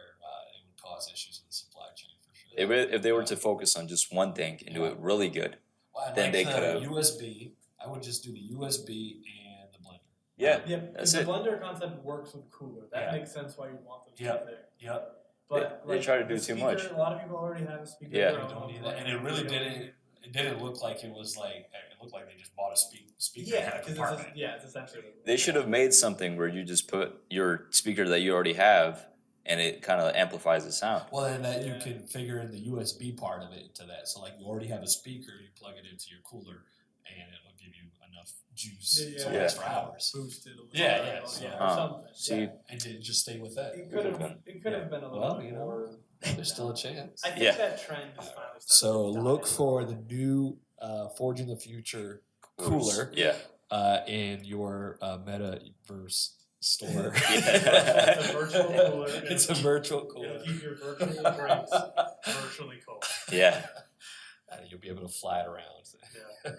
Speaker 3: it would cause issues in the supply chain for sure.
Speaker 2: If they were to focus on just one thing and do it really good.
Speaker 3: Well, I'd
Speaker 2: then they
Speaker 3: the
Speaker 2: could've-
Speaker 3: USB. I would just do the USB and the blender.
Speaker 2: Yeah.
Speaker 1: Yeah,
Speaker 2: That's
Speaker 1: because the
Speaker 2: it.
Speaker 1: blender concept works with cooler. That
Speaker 3: Yeah.
Speaker 1: makes sense why you want those
Speaker 3: Yep.
Speaker 1: two there.
Speaker 3: Yep.
Speaker 1: But
Speaker 2: They try to do
Speaker 1: the
Speaker 2: too much.
Speaker 1: speaker, a lot of people already have a speaker.
Speaker 2: Yeah.
Speaker 1: of their
Speaker 3: You
Speaker 1: own,
Speaker 3: don't need
Speaker 1: like,
Speaker 3: that, and it really
Speaker 1: you know,
Speaker 3: didn't. It didn't look like it was like. It looked like they just bought a speaker.
Speaker 1: Yeah,
Speaker 3: in a
Speaker 1: because
Speaker 3: compartment.
Speaker 1: it's essentially. what it
Speaker 2: They
Speaker 1: is.
Speaker 2: should have made something where you just put your speaker that you already have and it kind of amplifies the sound.
Speaker 3: Well, and that
Speaker 1: Yeah.
Speaker 3: you can figure in the USB part of it to that. So, like, you already have a speaker, you plug it into your cooler, and it'll give you enough juice to
Speaker 1: Yeah.
Speaker 3: last for hours.
Speaker 1: Boosted a little
Speaker 3: Yeah,
Speaker 1: bit,
Speaker 3: yeah,
Speaker 1: or,
Speaker 3: so-
Speaker 1: or something.
Speaker 2: See,
Speaker 1: yeah.
Speaker 3: And to just stay with that.
Speaker 1: It could have been a little
Speaker 3: Well,
Speaker 1: bit
Speaker 3: you know,
Speaker 1: more.
Speaker 3: There's still a chance.
Speaker 1: I think
Speaker 2: Yeah.
Speaker 1: that trend is finally starting
Speaker 3: So
Speaker 1: to
Speaker 3: look
Speaker 1: die.
Speaker 3: for the new Forging the Future cooler
Speaker 2: Yeah.
Speaker 3: in your metaverse store.
Speaker 1: It's a virtual cooler.
Speaker 3: It's a virtual
Speaker 1: It'll
Speaker 3: cooler.
Speaker 1: keep your virtual drinks virtually cold.
Speaker 2: Yeah.
Speaker 3: You'll be able to fly it around.
Speaker 1: Yeah.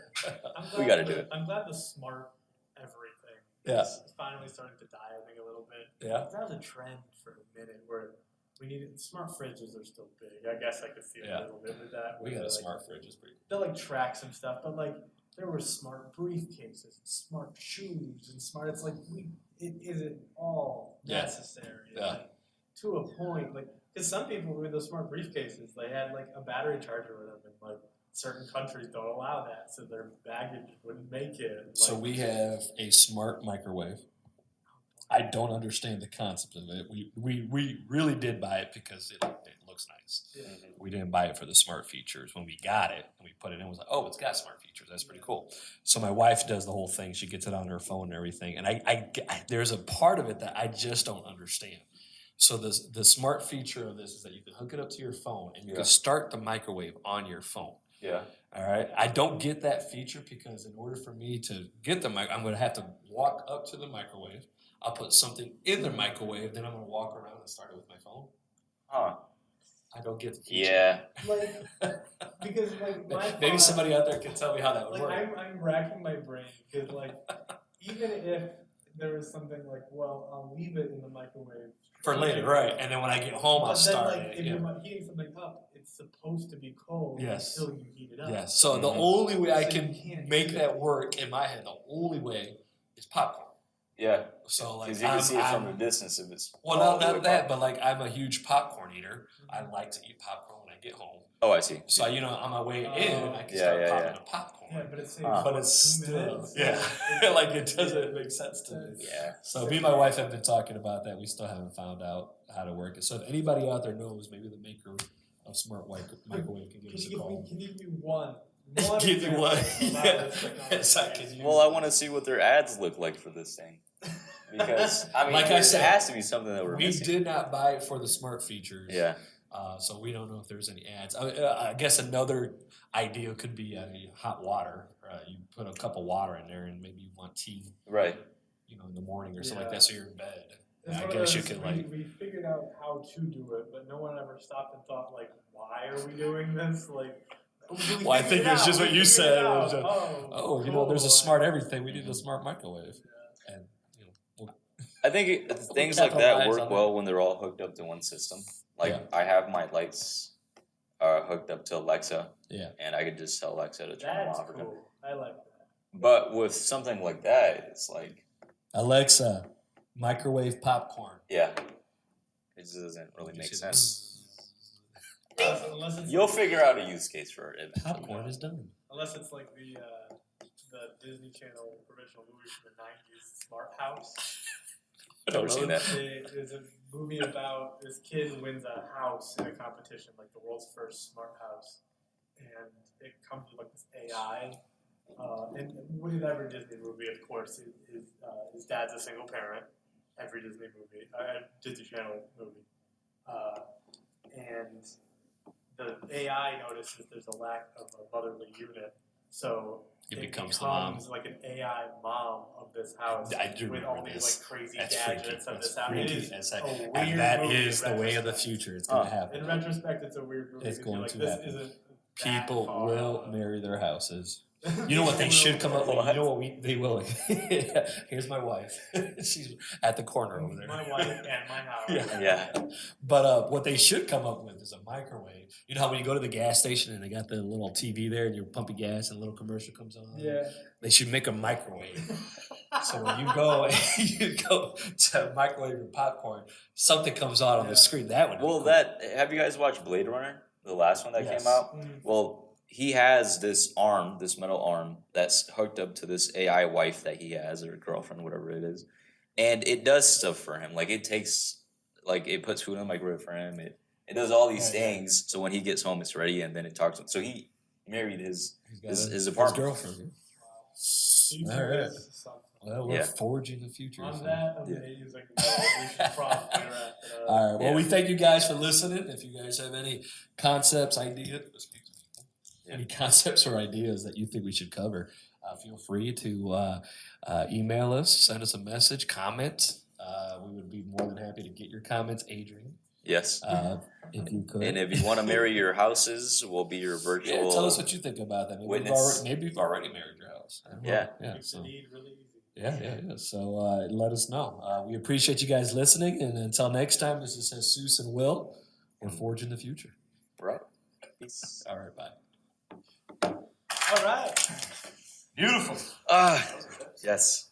Speaker 2: We gotta do it.
Speaker 1: I'm glad the smart everything
Speaker 3: Yeah.
Speaker 1: is finally starting to die, I think, a little bit.
Speaker 3: Yeah.
Speaker 1: That was a trend for a minute where we needed smart fridges are still big. I guess I could see
Speaker 3: Yeah.
Speaker 1: a little bit with that.
Speaker 3: We got a
Speaker 1: Like,
Speaker 3: smart fridge. It's pretty
Speaker 1: they'll like track some stuff, but like there were smart briefcases, smart shoes, and smart. It's like it isn't all
Speaker 3: Yeah.
Speaker 1: necessary.
Speaker 3: Yeah.
Speaker 1: Like, to a point, like because some people with those smart briefcases, they had like a battery charger with them, and like certain countries don't allow that, so their baggage wouldn't make it.
Speaker 3: So
Speaker 1: like,
Speaker 3: we have a smart microwave. I don't understand the concept of it. We really did buy it because it looks nice.
Speaker 1: Yeah.
Speaker 3: We didn't buy it for the smart features. When we got it and we put it in, it was like, oh, it's got smart features. That's pretty cool. So my wife does the whole thing. She gets it on her phone and everything. And I there's a part of it that I just don't understand. So the smart feature of this is that you can hook it up to your phone and you can start the microwave on your phone.
Speaker 2: Yeah.
Speaker 3: All right. I don't get that feature because in order for me to get the mic, I'm going to have to walk up to the microwave. I'll put something in the microwave, then I'm going to walk around and start it with my phone.
Speaker 2: Huh.
Speaker 3: I don't get the feature.
Speaker 2: Yeah.
Speaker 1: Like, because like my
Speaker 3: Maybe
Speaker 1: thought-
Speaker 3: somebody out there can tell me how that would
Speaker 1: like
Speaker 3: work.
Speaker 1: I'm racking my brain because like even if there was something like, well, I'll leave it in the microwave
Speaker 3: For later, right. And then when I get home, I'll
Speaker 1: but then,
Speaker 3: start
Speaker 1: like,
Speaker 3: it.
Speaker 1: if
Speaker 3: Yeah.
Speaker 1: you're heating something up, it's supposed to be cold
Speaker 3: Yes.
Speaker 1: until you heat it up.
Speaker 3: Yes. So the
Speaker 2: Mhm.
Speaker 3: only way I
Speaker 1: So you
Speaker 3: can
Speaker 1: can't
Speaker 3: make
Speaker 1: do
Speaker 3: that work in my head, the only way is popcorn.
Speaker 2: Yeah.
Speaker 3: So like
Speaker 2: Because you can see it from a distance if it's.
Speaker 3: well,
Speaker 2: all the way
Speaker 3: not that,
Speaker 2: up.
Speaker 3: but like I'm a huge popcorn eater. I like to eat popcorn when I get home.
Speaker 2: Oh, I see.
Speaker 3: So on my way in, I can
Speaker 2: Yeah,
Speaker 3: start
Speaker 2: yeah,
Speaker 3: popping
Speaker 2: yeah.
Speaker 3: a popcorn.
Speaker 1: Yeah, but it saves
Speaker 2: Huh.
Speaker 3: But it's
Speaker 1: 2
Speaker 3: still,
Speaker 1: minutes.
Speaker 3: yeah, like it doesn't make sense to me.
Speaker 2: Yeah.
Speaker 3: So me and my wife have been talking about that. We still haven't found out how to work it. So if anybody out there knows, maybe the maker of smart microwave can give us a call.
Speaker 1: Can you give me one?
Speaker 3: Give you one.
Speaker 1: example of how
Speaker 3: Yeah.
Speaker 1: this technology
Speaker 3: Yes, I
Speaker 1: works?
Speaker 3: can use
Speaker 2: Well, I want to see what their ads look like for this thing. Because, I mean,
Speaker 3: Like I
Speaker 2: there
Speaker 3: said,
Speaker 2: has to be something that we're
Speaker 3: we
Speaker 2: missing.
Speaker 3: did not buy it for the smart features.
Speaker 2: Yeah.
Speaker 3: So we don't know if there's any ads. I guess another idea could be hot water. You put a cup of water in there and maybe you want tea,
Speaker 2: Right.
Speaker 3: in the morning or something like
Speaker 1: Yeah.
Speaker 3: that, so you're in bed.
Speaker 1: It's
Speaker 3: I
Speaker 1: one of
Speaker 3: guess you
Speaker 1: those,
Speaker 3: could like.
Speaker 1: we figured out how to do it, but no one ever stopped and thought like, why are we doing this? Like, we
Speaker 3: Well, I
Speaker 1: figured
Speaker 3: think
Speaker 1: it
Speaker 3: it's
Speaker 1: out,
Speaker 3: just
Speaker 1: we
Speaker 3: what you
Speaker 1: figured
Speaker 3: said.
Speaker 1: it
Speaker 3: It was
Speaker 1: out.
Speaker 3: just, there's a
Speaker 1: cool.
Speaker 3: smart everything. We need a smart microwave, and
Speaker 2: I think things like that
Speaker 3: capitalize
Speaker 2: work
Speaker 3: on
Speaker 2: well when they're all hooked up to one system. Like,
Speaker 3: Yeah.
Speaker 2: I have my lights hooked up to Alexa.
Speaker 3: Yeah.
Speaker 2: And I could just tell Alexa to turn them
Speaker 1: That's
Speaker 2: off or down.
Speaker 1: cool. I like that.
Speaker 2: But with something like that, it's like,
Speaker 3: Alexa, microwave popcorn.
Speaker 2: yeah. It just doesn't really make sense.
Speaker 1: Unless it's
Speaker 2: You'll figure out a use case for it.
Speaker 3: Popcorn is done.
Speaker 1: unless it's like the Disney Channel original movie from the '90s, Smart House.
Speaker 2: I've never seen that.
Speaker 1: There's a movie about this kid wins a house in a competition, like the world's first smart house, and it comes with like this AI. And with every Disney movie, of course, his dad's a single parent. Every Disney movie, Disney Channel movie, and the AI notices there's a lack of a motherly unit, so
Speaker 3: It becomes the mom.
Speaker 1: like an AI mom of this house
Speaker 3: I do
Speaker 1: with
Speaker 3: remember
Speaker 1: all these
Speaker 3: this.
Speaker 1: like crazy
Speaker 3: That's
Speaker 1: gadgets
Speaker 3: freaky.
Speaker 1: of
Speaker 3: That's
Speaker 1: this house. It
Speaker 3: freaky.
Speaker 1: is
Speaker 3: That's
Speaker 1: a
Speaker 3: and
Speaker 1: weird
Speaker 3: that
Speaker 1: movie
Speaker 3: is
Speaker 1: in
Speaker 3: the way of the
Speaker 1: retrospect.
Speaker 3: future. It's going to
Speaker 1: In
Speaker 3: happen.
Speaker 1: retrospect, it's a weird movie.
Speaker 3: It's
Speaker 1: because you're
Speaker 3: going
Speaker 1: like,
Speaker 3: to
Speaker 1: this
Speaker 3: happen.
Speaker 1: isn't
Speaker 3: People
Speaker 1: that far
Speaker 3: will
Speaker 1: on.
Speaker 3: marry their houses. You know what they should come up with? You know what they will. Here's my wife. She's at the corner over there.
Speaker 1: My wife and my house.
Speaker 3: Yeah.
Speaker 2: Yeah.
Speaker 3: But what they should come up with is a microwave. You know how when you go to the gas station and they got the little TV there and you're pumping gas and a little commercial comes on?
Speaker 1: Yeah.
Speaker 3: They should make a microwave. So when you go to microwave your popcorn, something comes on the screen. That would be
Speaker 2: Well,
Speaker 3: cool.
Speaker 2: have you guys watched Blade Runner? The last one that
Speaker 3: Yes.
Speaker 2: came out?
Speaker 1: Mm.
Speaker 2: Well, he has this arm, this metal arm, that's hooked up to this AI wife that he has, or girlfriend, whatever it is. And it does stuff for him. Like, it takes, like, it puts food in the microwave for him. It does all these
Speaker 3: Right.
Speaker 2: things. So when he gets home, it's ready, and then it talks to him. So he married his
Speaker 3: He's got
Speaker 2: his
Speaker 3: a
Speaker 2: apartment.
Speaker 3: girlfriend.
Speaker 1: Future
Speaker 3: All right.
Speaker 1: is something.
Speaker 3: Well, we're
Speaker 2: Yeah.
Speaker 3: forging the future.
Speaker 1: On
Speaker 3: so.
Speaker 1: that amazing note, we should probably wrap it up.
Speaker 3: All right. Well,
Speaker 2: Yeah.
Speaker 3: we thank you guys for listening. If you guys have any concepts, ideas, any concepts or ideas that you think we should cover, feel free to email us, send us a message, comment. We would be more than happy to get your comments, Adrian,
Speaker 2: Yes.
Speaker 3: if you could.
Speaker 2: And if you want to marry your houses, we'll be your virtual.
Speaker 3: yeah, tell us what you think about that.
Speaker 2: witness.
Speaker 3: Maybe you've already married your house. I don't know.
Speaker 2: Yeah.
Speaker 3: Yeah.
Speaker 1: Makes the
Speaker 3: So.
Speaker 1: deed really easy.
Speaker 3: Yeah. So let us know. We appreciate you guys listening. And until next time, this is Jesus and Will. We're forging the future.
Speaker 2: Right. Peace.
Speaker 3: All right. Bye.
Speaker 1: All right.
Speaker 3: Beautiful.
Speaker 2: Yes.